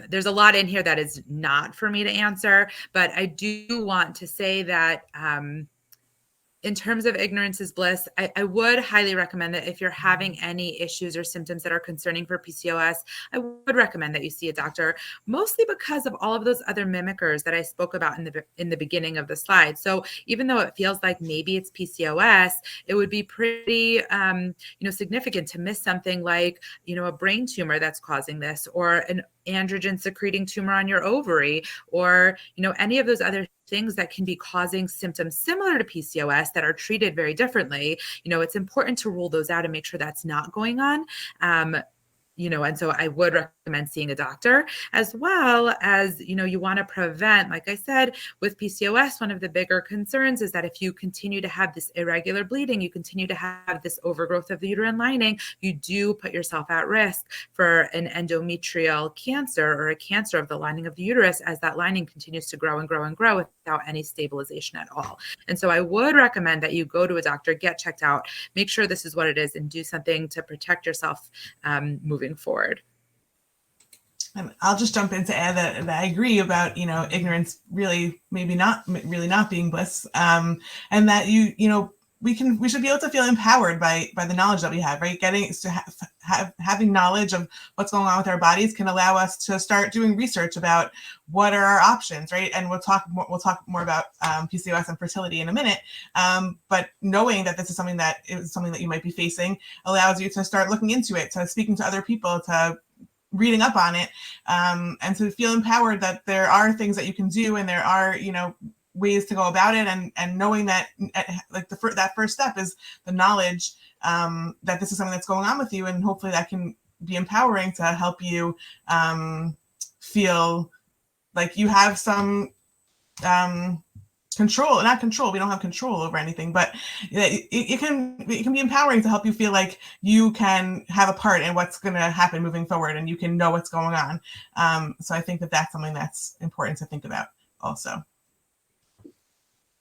Speaker 3: there's a lot in here that is not for me to answer, but I do want to say that in terms of ignorance is bliss, I would highly recommend that if you're having any issues or symptoms that are concerning for PCOS, I would recommend that you see a doctor, mostly because of all of those other mimickers that I spoke about in the beginning of the slide. So even though it feels like maybe it's PCOS, it would be pretty significant to miss something like a brain tumor that's causing this, or an androgen secreting tumor on your ovary, or any of those other things that can be causing symptoms similar to PCOS that are treated very differently. It's important to rule those out and make sure that's not going on. And so I would recommend seeing a doctor, as well as, you want to prevent, like I said, with PCOS, one of the bigger concerns is that if you continue to have this irregular bleeding, you continue to have this overgrowth of the uterine lining, you do put yourself at risk for an endometrial cancer, or a cancer of the lining of the uterus, as that lining continues to grow and grow and grow without any stabilization at all. And so I would recommend that you go to a doctor, get checked out, make sure this is what it is, and do something to protect yourself moving forward.
Speaker 1: And I'll just jump in to add that I agree about, ignorance really maybe not being bliss, and that we should be able to feel empowered by the knowledge that we have, right? Having knowledge of what's going on with our bodies can allow us to start doing research about what are our options, right? And we'll talk more about PCOS and fertility in a minute. But knowing that this is something that you might be facing allows you to start looking into it, to speaking to other people, to reading up on it, and to feel empowered that there are things that you can do, and there are ways to go about it, and knowing that that first step is the knowledge that this is something that's going on with you, and hopefully that can be empowering to help you feel like you have some control. Not control, we don't have control over anything, but it can be empowering to help you feel like you can have a part in what's going to happen moving forward, and you can know what's going on. So I think that that's something that's important to think about also.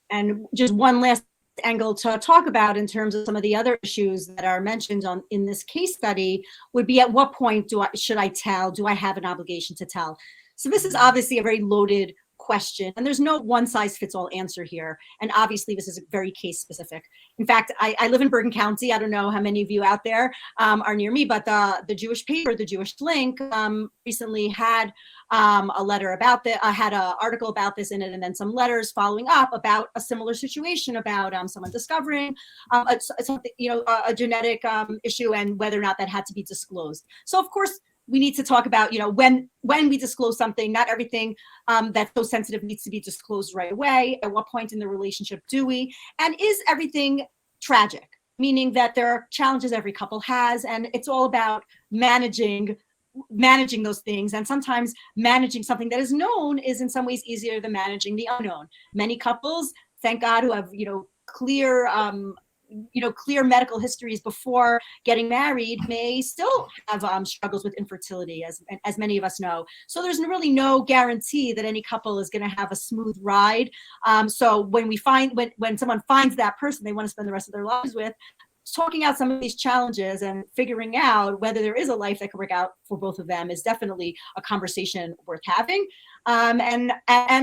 Speaker 2: And just one last angle to talk about in terms of some of the other issues that are mentioned in this case study would be, at what point should I tell? Do I have an obligation to tell? So this is obviously a very loaded question, and there's no one size fits all answer here. And obviously this is very case specific. In fact, I live in Bergen County. I don't know how many of you out there are near me, but the Jewish paper, the Jewish Link, recently had a letter about that. I had an article about this in it, and then some letters following up about a similar situation about someone discovering something, a genetic issue, and whether or not that had to be disclosed. So of course, we need to talk about, when we disclose something, not everything that's so sensitive needs to be disclosed right away. At what point in the relationship do we? And is everything tragic? Meaning that there are challenges every couple has, and it's all about managing those things. And sometimes managing something that is known is in some ways easier than managing the unknown. Many couples, thank God, who have, clear medical histories before getting married may still have struggles with infertility, as many of us know. So there's really no guarantee that any couple is going to have a smooth ride. So when someone finds that person they want to spend the rest of their lives with, talking out some of these challenges and figuring out whether there is a life that can work out for both of them is definitely a conversation worth having. And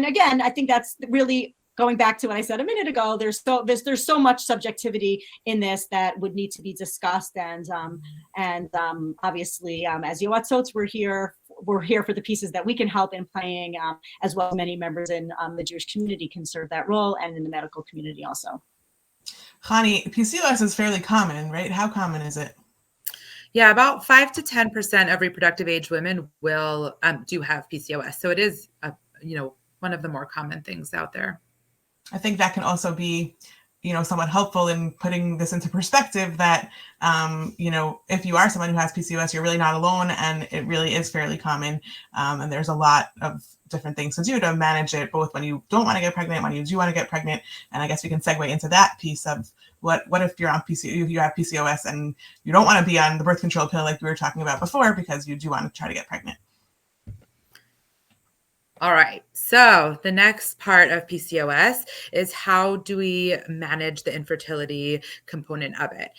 Speaker 2: again, I think that's really, going back to what I said a minute ago, there's so much subjectivity in this that would need to be discussed. And obviously, as Yoatzot, we're here for the pieces that we can help in playing, as well as many members in the Jewish community can serve that role, and in the medical community also.
Speaker 1: Chani, PCOS is fairly common, right? How common is it?
Speaker 3: Yeah, about 5 to 10% of reproductive age women will do have PCOS. So it is, one of the more common things out there.
Speaker 1: I think that can also be, somewhat helpful in putting this into perspective that, if you are someone who has PCOS, you're really not alone, and it really is fairly common. And there's a lot of different things to do to manage it, both when you don't want to get pregnant, when you do want to get pregnant. And I guess we can segue into that piece of what if you're on if you have PCOS and you don't want to be on the birth control pill like we were talking about before, because you do want to try to get pregnant.
Speaker 3: All right. So the next part of PCOS is, how do we manage the infertility component of it?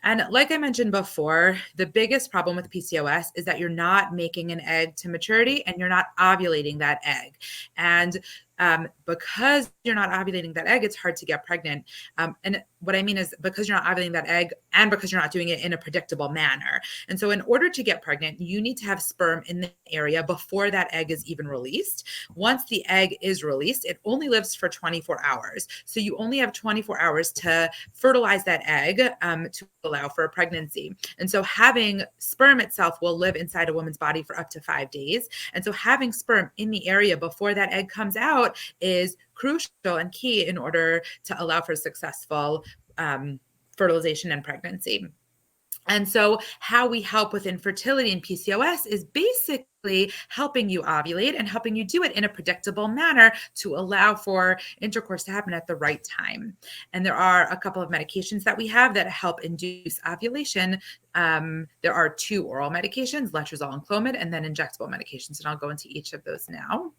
Speaker 3: And like I mentioned before, the biggest problem with PCOS is that you're not making an egg to maturity, and you're not ovulating that egg. And because you're not ovulating that egg, it's hard to get pregnant. And what I mean is, because you're not ovulating that egg, and because you're not doing it in a predictable manner. And so in order to get pregnant, you need to have sperm in the area before that egg is even released. Once the egg is released, it only lives for 24 hours. So you only have 24 hours to fertilize that egg to allow for a pregnancy. And so having sperm itself will live inside a woman's body for up to 5 days. And so having sperm in the area before that egg comes out is crucial and key in order to allow for successful fertilization and pregnancy. And so how we help with infertility and PCOS is basically helping you ovulate and helping you do it in a predictable manner to allow for intercourse to happen at the right time. And there are a couple of medications that we have that help induce ovulation. There are 2 oral medications, letrozole and Clomid, and then injectable medications. And I'll go into each of those now.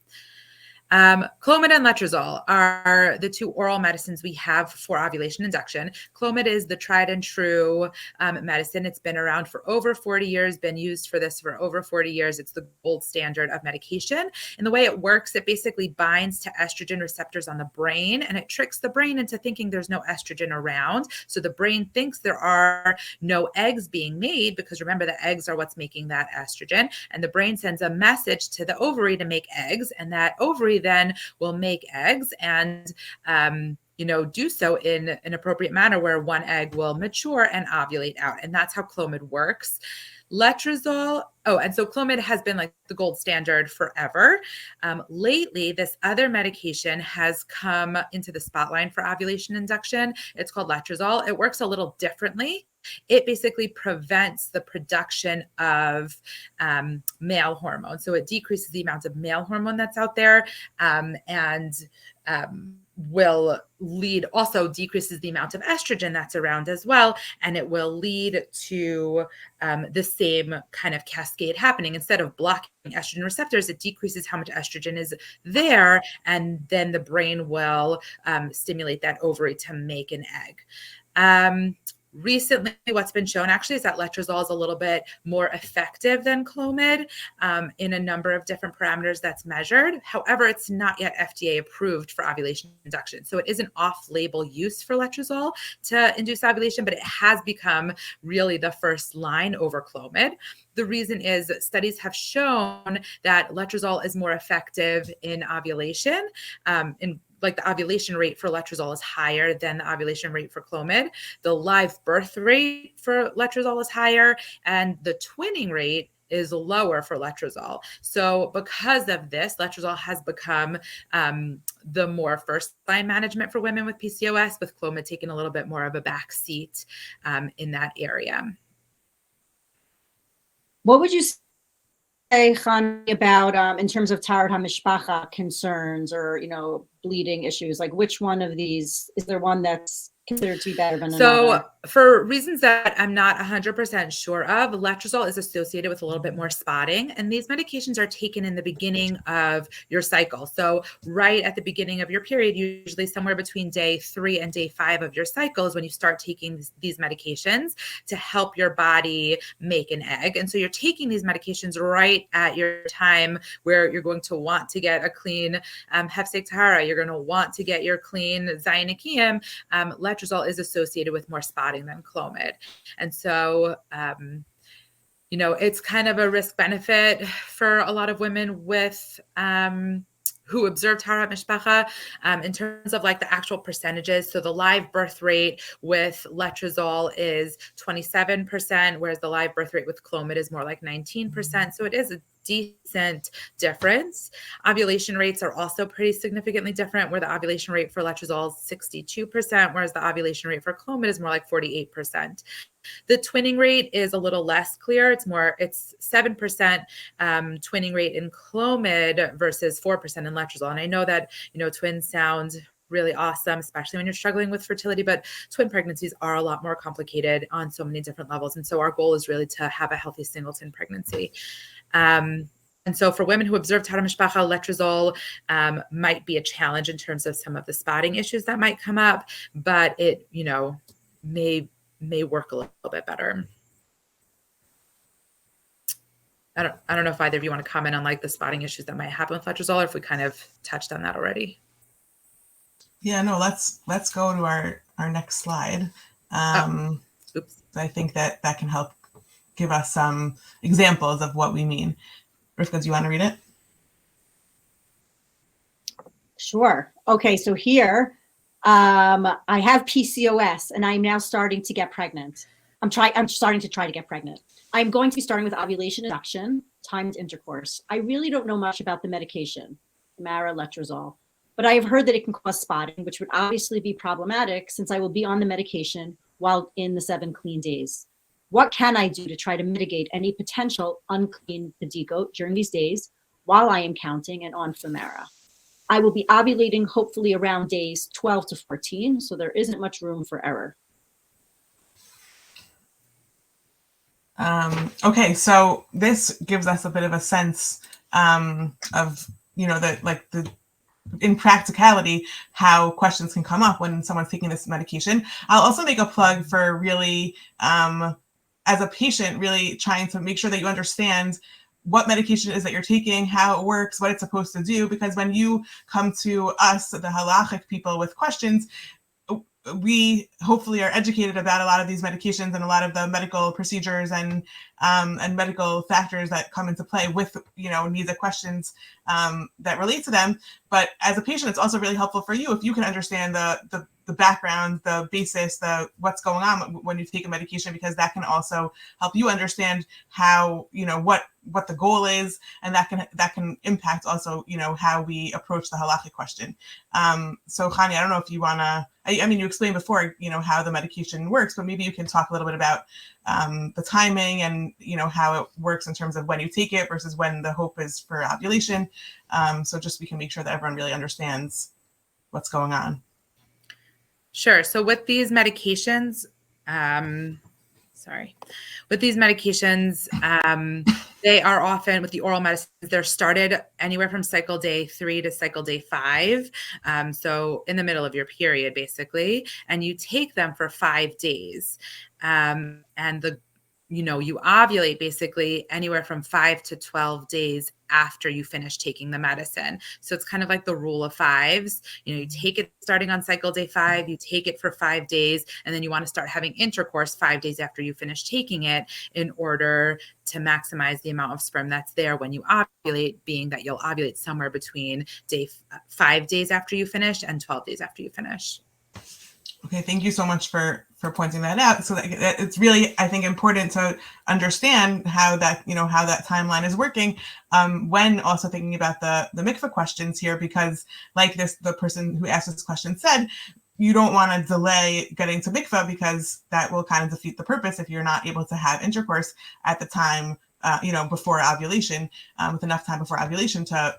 Speaker 3: Clomid and letrozole are the 2 oral medicines we have for ovulation induction. Clomid is the tried and true medicine. It's been around for over 40 years, been used for this for over 40 years. It's the gold standard of medication. And the way it works, it basically binds to estrogen receptors on the brain, and it tricks the brain into thinking there's no estrogen around. So the brain thinks there are no eggs being made, because remember, the eggs are what's making that estrogen. And the brain sends a message to the ovary to make eggs, and that ovary then will make eggs, and do so in an appropriate manner where one egg will mature and ovulate out. And that's how Clomid works. Letrozole, and so Clomid has been like the gold standard forever. Lately, this other medication has come into the spotlight for ovulation induction. It's called letrozole. It works a little differently. It basically prevents the production of male hormone. So it decreases the amount of male hormone that's out there, and will lead, also decreases the amount of estrogen that's around as well. And it will lead to the same kind of cascade happening. Instead of blocking estrogen receptors, it decreases how much estrogen is there. And then the brain will stimulate that ovary to make an egg. Recently, what's been shown actually is that letrozole is a little bit more effective than Clomid in a number of different parameters that's measured. However, it's not yet FDA approved for ovulation induction. So it is an off-label use for letrozole to induce ovulation, but it has become really the first line over Clomid. The reason is that studies have shown that letrozole is more effective in ovulation, like the ovulation rate for letrozole is higher than the ovulation rate for Clomid. The live birth rate for letrozole is higher, and the twinning rate is lower for letrozole. So because of this, letrozole has become the more first line management for women with PCOS, with Clomid taking a little bit more of a back seat in that area.
Speaker 2: What would you say, Chani, about in terms of Taharat HaMishpacha concerns or, bleeding issues? Like, which one of these, is there one that's considered to be better than another?
Speaker 3: For reasons that I'm not 100% sure of, letrozole is associated with a little bit more spotting, and these medications are taken in the beginning of your cycle. So right at the beginning of your period, usually somewhere between day 3 and day 5 of your cycle is when you start taking these medications to help your body make an egg. And so you're taking these medications right at your time where you're going to want to get a clean Hefsek Tahara. You're going to want to get your clean Zayin Akiyim. Letrozole is associated with more spotting than Clomid. And so, it's kind of a risk benefit for a lot of women with who observe Taharat Mishpacha in terms of like the actual percentages. So the live birth rate with letrozole is 27%, whereas the live birth rate with Clomid is more like 19%. So it is a decent difference. Ovulation rates are also pretty significantly different, where the ovulation rate for letrozole is 62%, whereas the ovulation rate for Clomid is more like 48%. The twinning rate is a little less clear. It's 7% twinning rate in Clomid versus 4% in letrozole. And I know that, twins sound really awesome, especially when you're struggling with fertility, but twin pregnancies are a lot more complicated on so many different levels. And so our goal is really to have a healthy singleton pregnancy. And so for women who observe Taharat Mishpacha, letrozole might be a challenge in terms of some of the spotting issues that might come up, but it, may work a little bit better. I don't know if either of you want to comment on like the spotting issues that might happen with letrozole, or if we kind of touched on that already.
Speaker 1: Yeah, no, let's go to our next slide.
Speaker 3: Oops.
Speaker 1: I think that can help give us some examples of what we mean. Rivka, do you want to read it?
Speaker 2: Sure. Okay, so here I have PCOS and I'm now starting to get pregnant. I'm starting to try to get pregnant. I'm going to be starting with ovulation induction, timed intercourse. I really don't know much about the medication, Mara letrozole, but I have heard that it can cause spotting, which would obviously be problematic since I will be on the medication while in the 7 clean days. What can I do to try to mitigate any potential unclean pedicot during these days while I am counting and on Femara? I will be ovulating hopefully around days 12 to 14, so there isn't much room for error.
Speaker 1: Okay, so this gives us a bit of a sense of, in practicality, how questions can come up when someone's taking this medication. I'll also make a plug for really, as a patient, really trying to make sure that you understand what medication it is that you're taking, how it works, what it's supposed to do, because when you come to us, the halachic people, with questions, we hopefully are educated about a lot of these medications and a lot of the medical procedures and medical factors that come into play with, NISA questions that relate to them. But as a patient, it's also really helpful for you if you can understand the background, the basis, the what's going on when you take a medication, because that can also help you understand how, what the goal is, and that can impact also, how we approach the halakhic question. So Khani, I don't know if you wanna, I mean, you explained before, how the medication works, but maybe you can talk a little bit about the timing and, how it works in terms of when you take it versus when the hope is for ovulation. So just we can make sure that everyone really understands what's going on.
Speaker 3: Sure. So with these medications, they are often, with the oral medicines, they're started anywhere from cycle day 3 to cycle day 5. So in the middle of your period, basically, and you take them for 5 days. And you ovulate basically anywhere from 5 to 12 days after you finish taking the medicine. So it's kind of like the rule of 5s. You take it starting on cycle day 5, you take it for 5 days, and then you want to start having intercourse 5 days after you finish taking it in order to maximize the amount of sperm that's there when you ovulate, being that you'll ovulate somewhere between 5 days after you finish and 12 days after you finish.
Speaker 1: Okay, thank you so much for pointing that out. So that it's really, I think, important to understand how that timeline is working when also thinking about the mikvah questions here, because like the person who asked this question said, you don't want to delay getting to mikvah because that will kind of defeat the purpose if you're not able to have intercourse at the time, before ovulation, with enough time before ovulation to,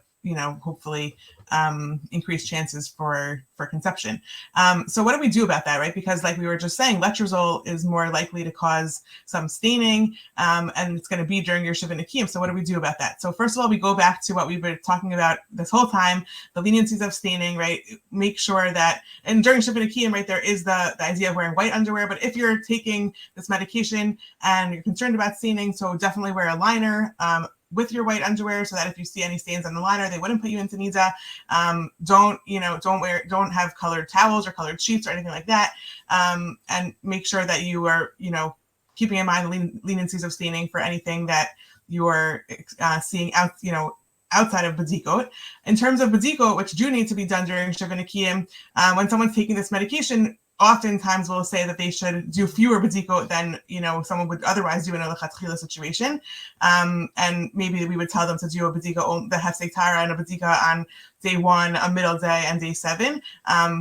Speaker 1: hopefully increase chances for conception. So what do we do about that, right? Because like we were just saying, letrozole is more likely to cause some staining, and it's going to be during your Shiva Nikiyim. So what do we do about that? So first of all, we go back to what we've been talking about this whole time, the leniencies of staining, right? Make sure that, and during Shiva Nikiyim, right, there is the idea of wearing white underwear, but if you're taking this medication and you're concerned about staining, so definitely wear a liner, with your white underwear, so that if you see any stains on the liner, they wouldn't put you into NISA. Don't have colored towels or colored sheets or anything like that. And make sure that you are, keeping in mind the leniencies of staining for anything that you are seeing out, outside of Badikot. In terms of Badikot, which do need to be done during Shiva Nikiyim, when someone's taking this medication, oftentimes we'll say that they should do fewer badikot than someone would otherwise do in a lechatchila situation, and maybe we would tell them to do a badika, the hefsek tara, and a badika on day 1, a middle day, and day 7,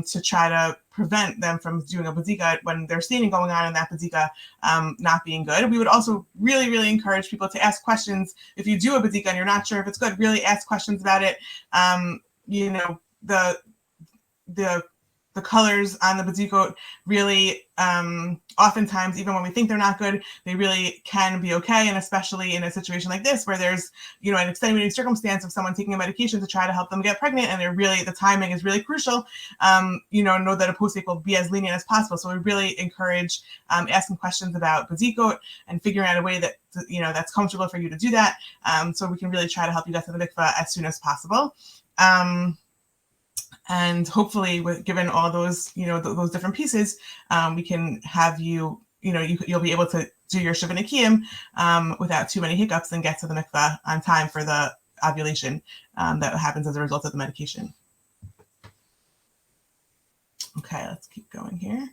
Speaker 1: to try to prevent them from doing a badika when there's staining going on and that badika not being good. We would also really, really encourage people to ask questions. If you do a badika and you're not sure if it's good, really ask questions about it. The colors on the badikot really, oftentimes, even when we think they're not good, they really can be okay. And especially in a situation like this, where there's, an extenuating circumstance of someone taking a medication to try to help them get pregnant, and the timing is really crucial, know that a posek will be as lenient as possible. So we really encourage asking questions about badikot and figuring out a way that, that's comfortable for you to do that. So we can really try to help you get to the mikvah as soon as possible. And hopefully, given all those, those different pieces, we can have you, you'll be able to do your Shiva Nikiyim without too many hiccups and get to the mikvah on time for the ovulation that happens as a result of the medication. Okay, let's keep going here.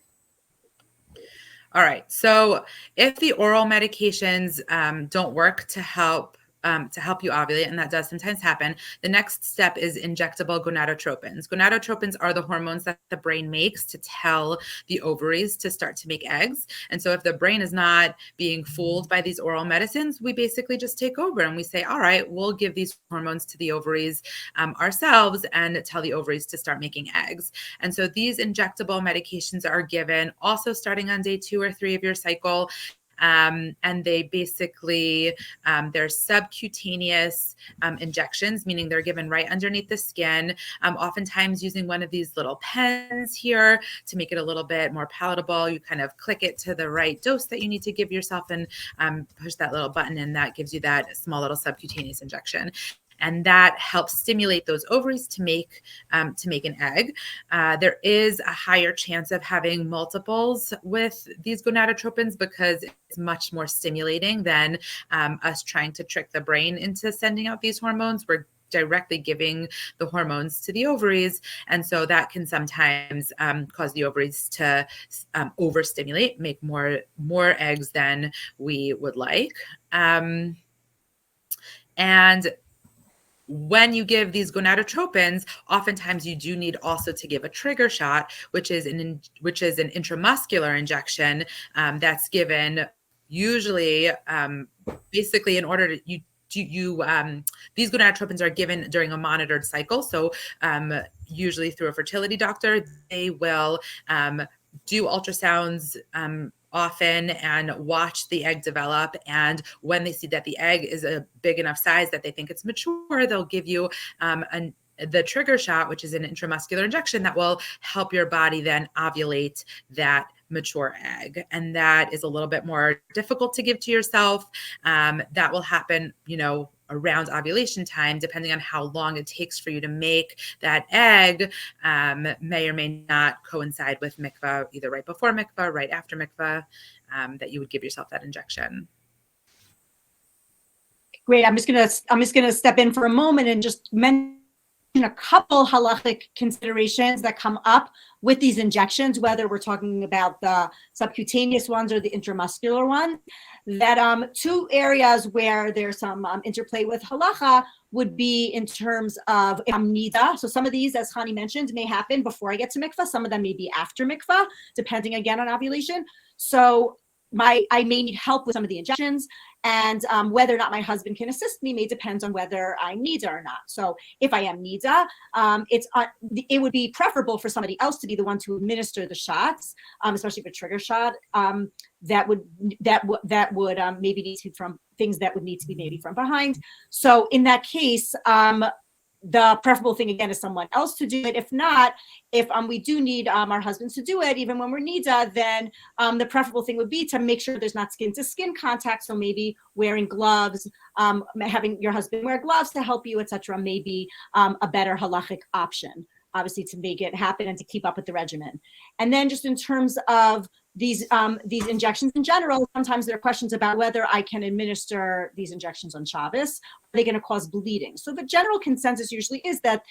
Speaker 3: All right. So if the oral medications don't work to help you ovulate, and that does sometimes happen, the next step is injectable gonadotropins. Gonadotropins are the hormones that the brain makes to tell the ovaries to start to make eggs. And so if the brain is not being fooled by these oral medicines, we basically just take over and we say, all right, we'll give these hormones to the ovaries ourselves and tell the ovaries to start making eggs. And so these injectable medications are given also starting on day 2 or 3 of your cycle. And they basically, they're subcutaneous injections, meaning they're given right underneath the skin, oftentimes using one of these little pens here to make it a little bit more palatable. You kind of click it to the right dose that you need to give yourself and push that little button, and that gives you that small little subcutaneous injection. and that helps stimulate those ovaries to make an egg. There is a higher chance of having multiples with these gonadotropins because it's much more stimulating than us trying to trick the brain into sending out these hormones. We're directly giving the hormones to the ovaries. And so that can sometimes cause the ovaries to overstimulate, make more eggs than we would like. And when you give these gonadotropins, oftentimes you do need also to give a trigger shot, which is an intramuscular injection that's given usually basically in order to these gonadotropins are given during a monitored cycle. So usually through a fertility doctor, they will do ultrasounds often and watch the egg develop. And when they see that the egg is a big enough size that they think it's mature, they'll give you the trigger shot, which is an intramuscular injection that will help your body then ovulate that mature egg. And that is a little bit more difficult to give to yourself. That will happen, around ovulation time, depending on how long it takes for you to make that egg, may or may not coincide with mikvah, either right before mikvah, right after mikvah, that you would give yourself that injection.
Speaker 2: Great. I'm just gonna step in for a moment and just mention a couple halachic considerations that come up with these injections, whether we're talking about the subcutaneous ones or the intramuscular ones. That two areas where there's some interplay with halacha would be in terms of nida. So some of these, as Hani mentioned, may happen before I get to mikvah. Some of them may be after mikvah, depending again on ovulation. So I may need help with some of the injections, and whether or not my husband can assist me may depend on whether I'm nida or not. So if I am nida, it would be preferable for somebody else to be the one to administer the shots, especially for trigger shot. That would maybe need to be from things that would need to be maybe from behind. So in that case, the preferable thing again is someone else to do it. If not, if we do need our husbands to do it, even when we're nida, then the preferable thing would be to make sure there's not skin to skin contact. So maybe wearing gloves, having your husband wear gloves to help you, etc., may be a better halachic option, obviously, to make it happen and to keep up with the regimen. And then just in terms of these injections in general, sometimes there are questions about whether I can administer these injections on Shabbos. Are they going to cause bleeding? So the general consensus usually is that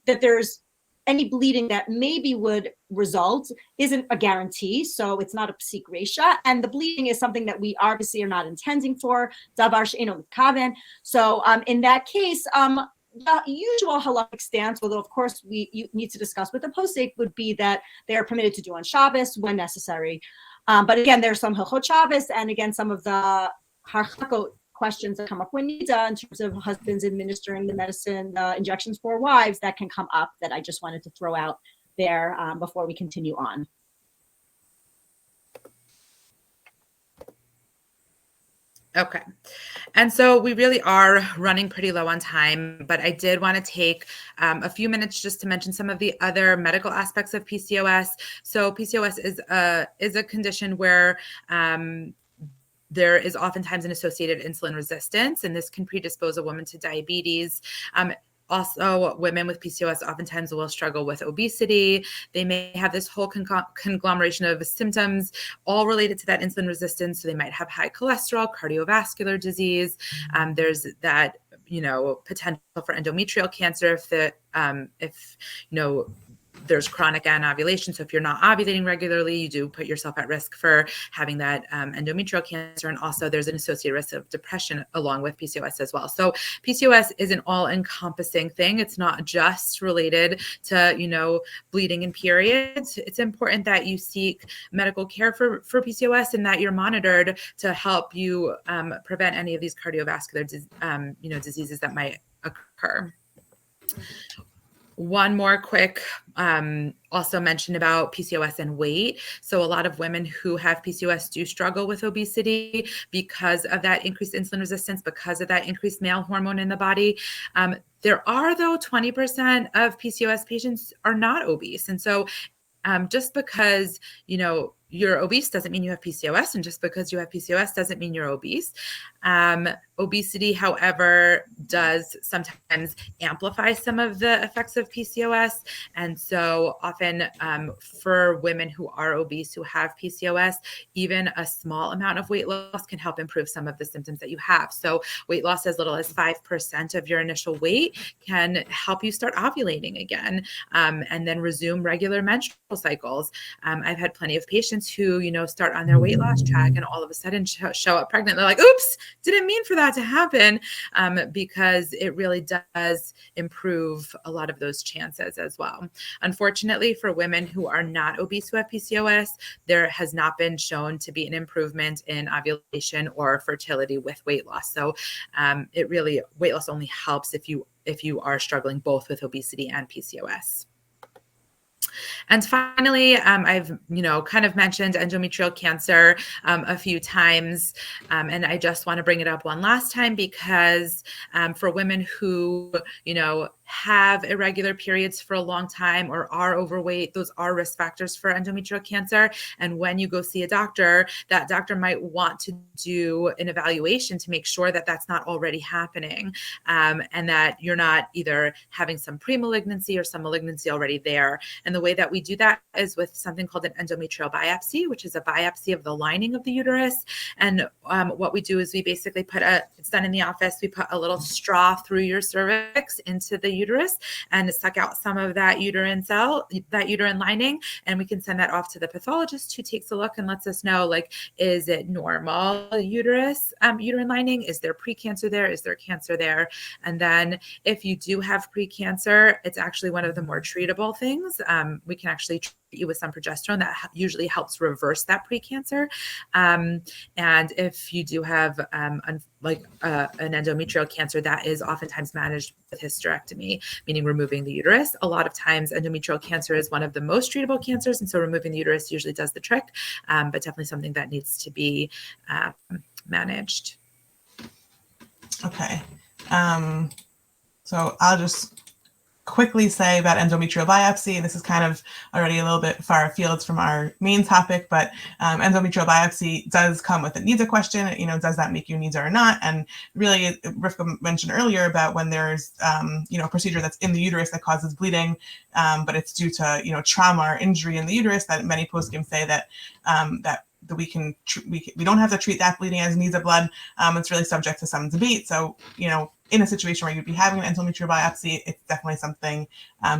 Speaker 2: that there's any bleeding that maybe would result isn't a guarantee. So it's not a psik resha. And the bleeding is something that we obviously are not intending for. Davar she'eino mitkaven. So in that case, the usual halachic stance, although of course you need to discuss with the posek, would be that they are permitted to do on Shabbos when necessary. But again, there's some hilchot Shabbos, and again, some of the harchakot questions that come up when nida in terms of husbands administering the medicine, injections for wives, that can come up, that I just wanted to throw out there before we continue on.
Speaker 3: Okay. And so we really are running pretty low on time, but I did want to take a few minutes just to mention some of the other medical aspects of PCOS. So PCOS is a condition where there is oftentimes an associated insulin resistance, and this can predispose a woman to diabetes. Also, women with PCOS oftentimes will struggle with obesity. They may have this whole conglomeration of symptoms all related to that insulin resistance. So they might have high cholesterol, cardiovascular disease. There's that, potential for endometrial cancer if there's chronic anovulation. So if you're not ovulating regularly, you do put yourself at risk for having that endometrial cancer. And also there's an associated risk of depression along with PCOS as well. So PCOS is an all-encompassing thing. It's not just related to, bleeding and periods. It's important that you seek medical care for PCOS and that you're monitored to help you prevent any of these cardiovascular diseases that might occur. One more quick also mention about PCOS and weight. So a lot of women who have PCOS do struggle with obesity because of that increased insulin resistance, because of that increased male hormone in the body. There are, though, 20% of PCOS patients are not obese. And so just because, you're obese doesn't mean you have PCOS. And just because you have PCOS doesn't mean you're obese. Obesity, however, does sometimes amplify some of the effects of PCOS. And so often for women who are obese, who have PCOS, even a small amount of weight loss can help improve some of the symptoms that you have. So weight loss as little as 5% of your initial weight can help you start ovulating again, and then resume regular menstrual cycles. I've had plenty of patients who, start on their weight loss track and all of a sudden show up pregnant. They're like, oops, didn't mean for that to happen, because it really does improve a lot of those chances as well. Unfortunately, for women who are not obese who have PCOS, there has not been shown to be an improvement in ovulation or fertility with weight loss. So weight loss only helps if you are struggling both with obesity and PCOS. And finally, I've, kind of mentioned endometrial cancer a few times, and I just want to bring it up one last time because for women who, have irregular periods for a long time or are overweight, those are risk factors for endometrial cancer. And when you go see a doctor, that doctor might want to do an evaluation to make sure that that's not already happening, and that you're not either having some pre-malignancy or some malignancy already there. And the way that we do that is with something called an endometrial biopsy, which is a biopsy of the lining of the uterus. And what we do is we basically it's done in the office, we put a little straw through your cervix into the uterus and suck out some of that uterine lining. And we can send that off to the pathologist who takes a look and lets us know, is it normal uterine lining? Is there precancer there? Is there cancer there? And then if you do have precancer, it's actually one of the more treatable things. We can actually treat you with some progesterone that usually helps reverse that precancer. And if you do have an endometrial cancer, that is oftentimes managed with hysterectomy, meaning removing the uterus. A lot of times endometrial cancer is one of the most treatable cancers, and so removing the uterus usually does the trick, but definitely something that needs to be managed.
Speaker 1: Okay. So I'll just quickly say about endometrial biopsy, and this is kind of already a little bit far afield from our main topic, but endometrial biopsy does come with a NIDA question. Does that make you NIDA or not? And really, Rivka mentioned earlier about when there's a procedure that's in the uterus that causes bleeding, but it's due to trauma or injury in the uterus, that many postgame say that we don't have to treat that bleeding as NIDA blood. It's really subject to some debate. So in a situation where you'd be having an endometrial biopsy, it's definitely something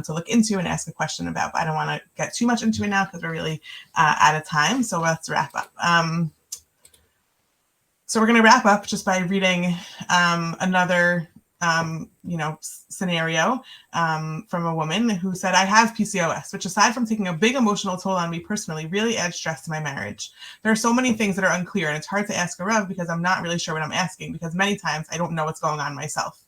Speaker 1: to look into and ask a question about. But I don't want to get too much into it now because we're really out of time. So let's wrap up. So we're going to wrap up just by reading another scenario from a woman who said, I have PCOS, which aside from taking a big emotional toll on me personally, really adds stress to my marriage. There are so many things that are unclear, and it's hard to ask a Rav because I'm not really sure what I'm asking, because many times I don't know what's going on myself.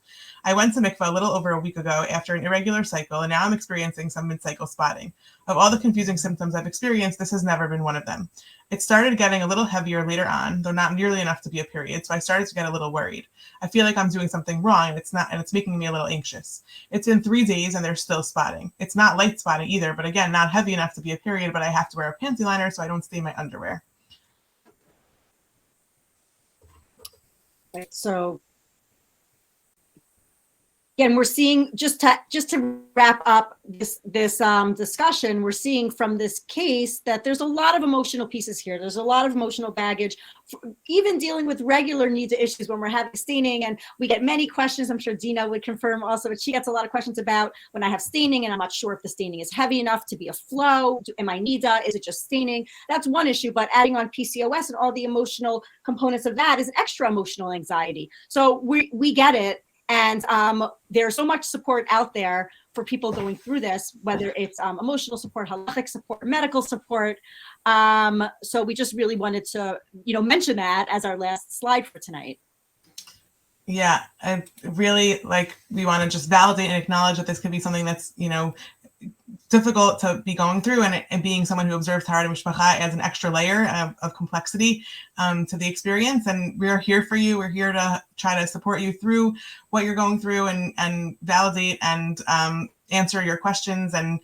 Speaker 1: I went to mikvah a little over a week ago after an irregular cycle, and now I'm experiencing some mid-cycle spotting. Of all the confusing symptoms I've experienced, this has never been one of them. It started getting a little heavier later on, though not nearly enough to be a period, so I started to get a little worried. I feel like I'm doing something wrong, and it's making me a little anxious. It's been 3 days, and they're still spotting. It's not light spotting either, but again, not heavy enough to be a period, but I have to wear a panty liner so I don't stain my underwear.
Speaker 2: Right, so again, we're seeing, just to wrap up this discussion, we're seeing from this case that there's a lot of emotional pieces here. There's a lot of emotional baggage, even dealing with regular NIDA issues when we're having staining. And we get many questions. I'm sure Dina would confirm also, but she gets a lot of questions about when I have staining and I'm not sure if the staining is heavy enough to be a flow. Am I NIDA? Is it just staining? That's one issue. But adding on PCOS and all the emotional components of that is an extra emotional anxiety. So we get it. And there's so much support out there for people going through this, whether it's emotional support, halachic support, medical support. So we just really wanted to, mention that as our last slide for tonight.
Speaker 1: Yeah, I really we want to just validate and acknowledge that this could be something that's, difficult to be going through, and being someone who observes Harad Mishpacha adds an extra layer of complexity to the experience. And we're here for you. We're here to try to support you through what you're going through and validate and answer your questions. And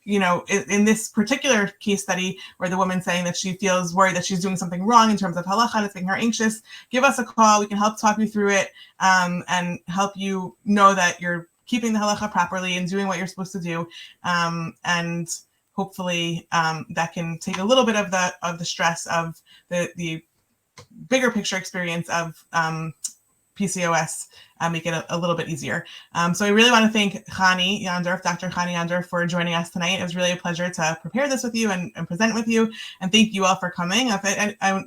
Speaker 1: in this particular case study where the woman's saying that she feels worried that she's doing something wrong in terms of halacha and it's making her anxious, give us a call. We can help talk you through it and help you know that you're keeping the halacha properly and doing what you're supposed to do. And hopefully that can take a little bit of the stress of the bigger picture experience of PCOS, make it a little bit easier. So I really want to thank Chani Yandorf, Dr. Chani Yandorf, for joining us tonight. It was really a pleasure to prepare this with you and present it with you. And thank you all for coming.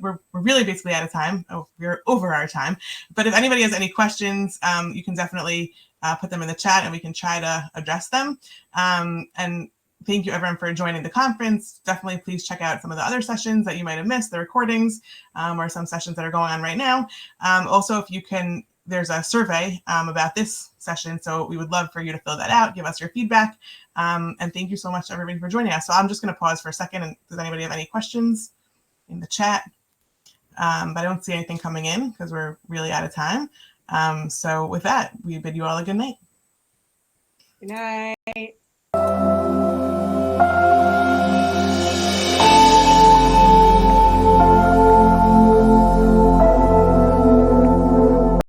Speaker 1: We're really basically out of time. Oh, we're over our time. But if anybody has any questions, you can definitely put them in the chat and we can try to address them. And thank you everyone for joining the conference. Definitely please check out some of the other sessions that you might have missed, the recordings, or some sessions that are going on right now. Also, if you can, there's a survey about this session, so we would love for you to fill that out, give us your feedback. And thank you so much everybody for joining us. So I'm just gonna pause for a second, and does anybody have any questions in the chat? But I don't see anything coming in because we're really out of time. So with that, we bid you all a good night.
Speaker 2: Good night.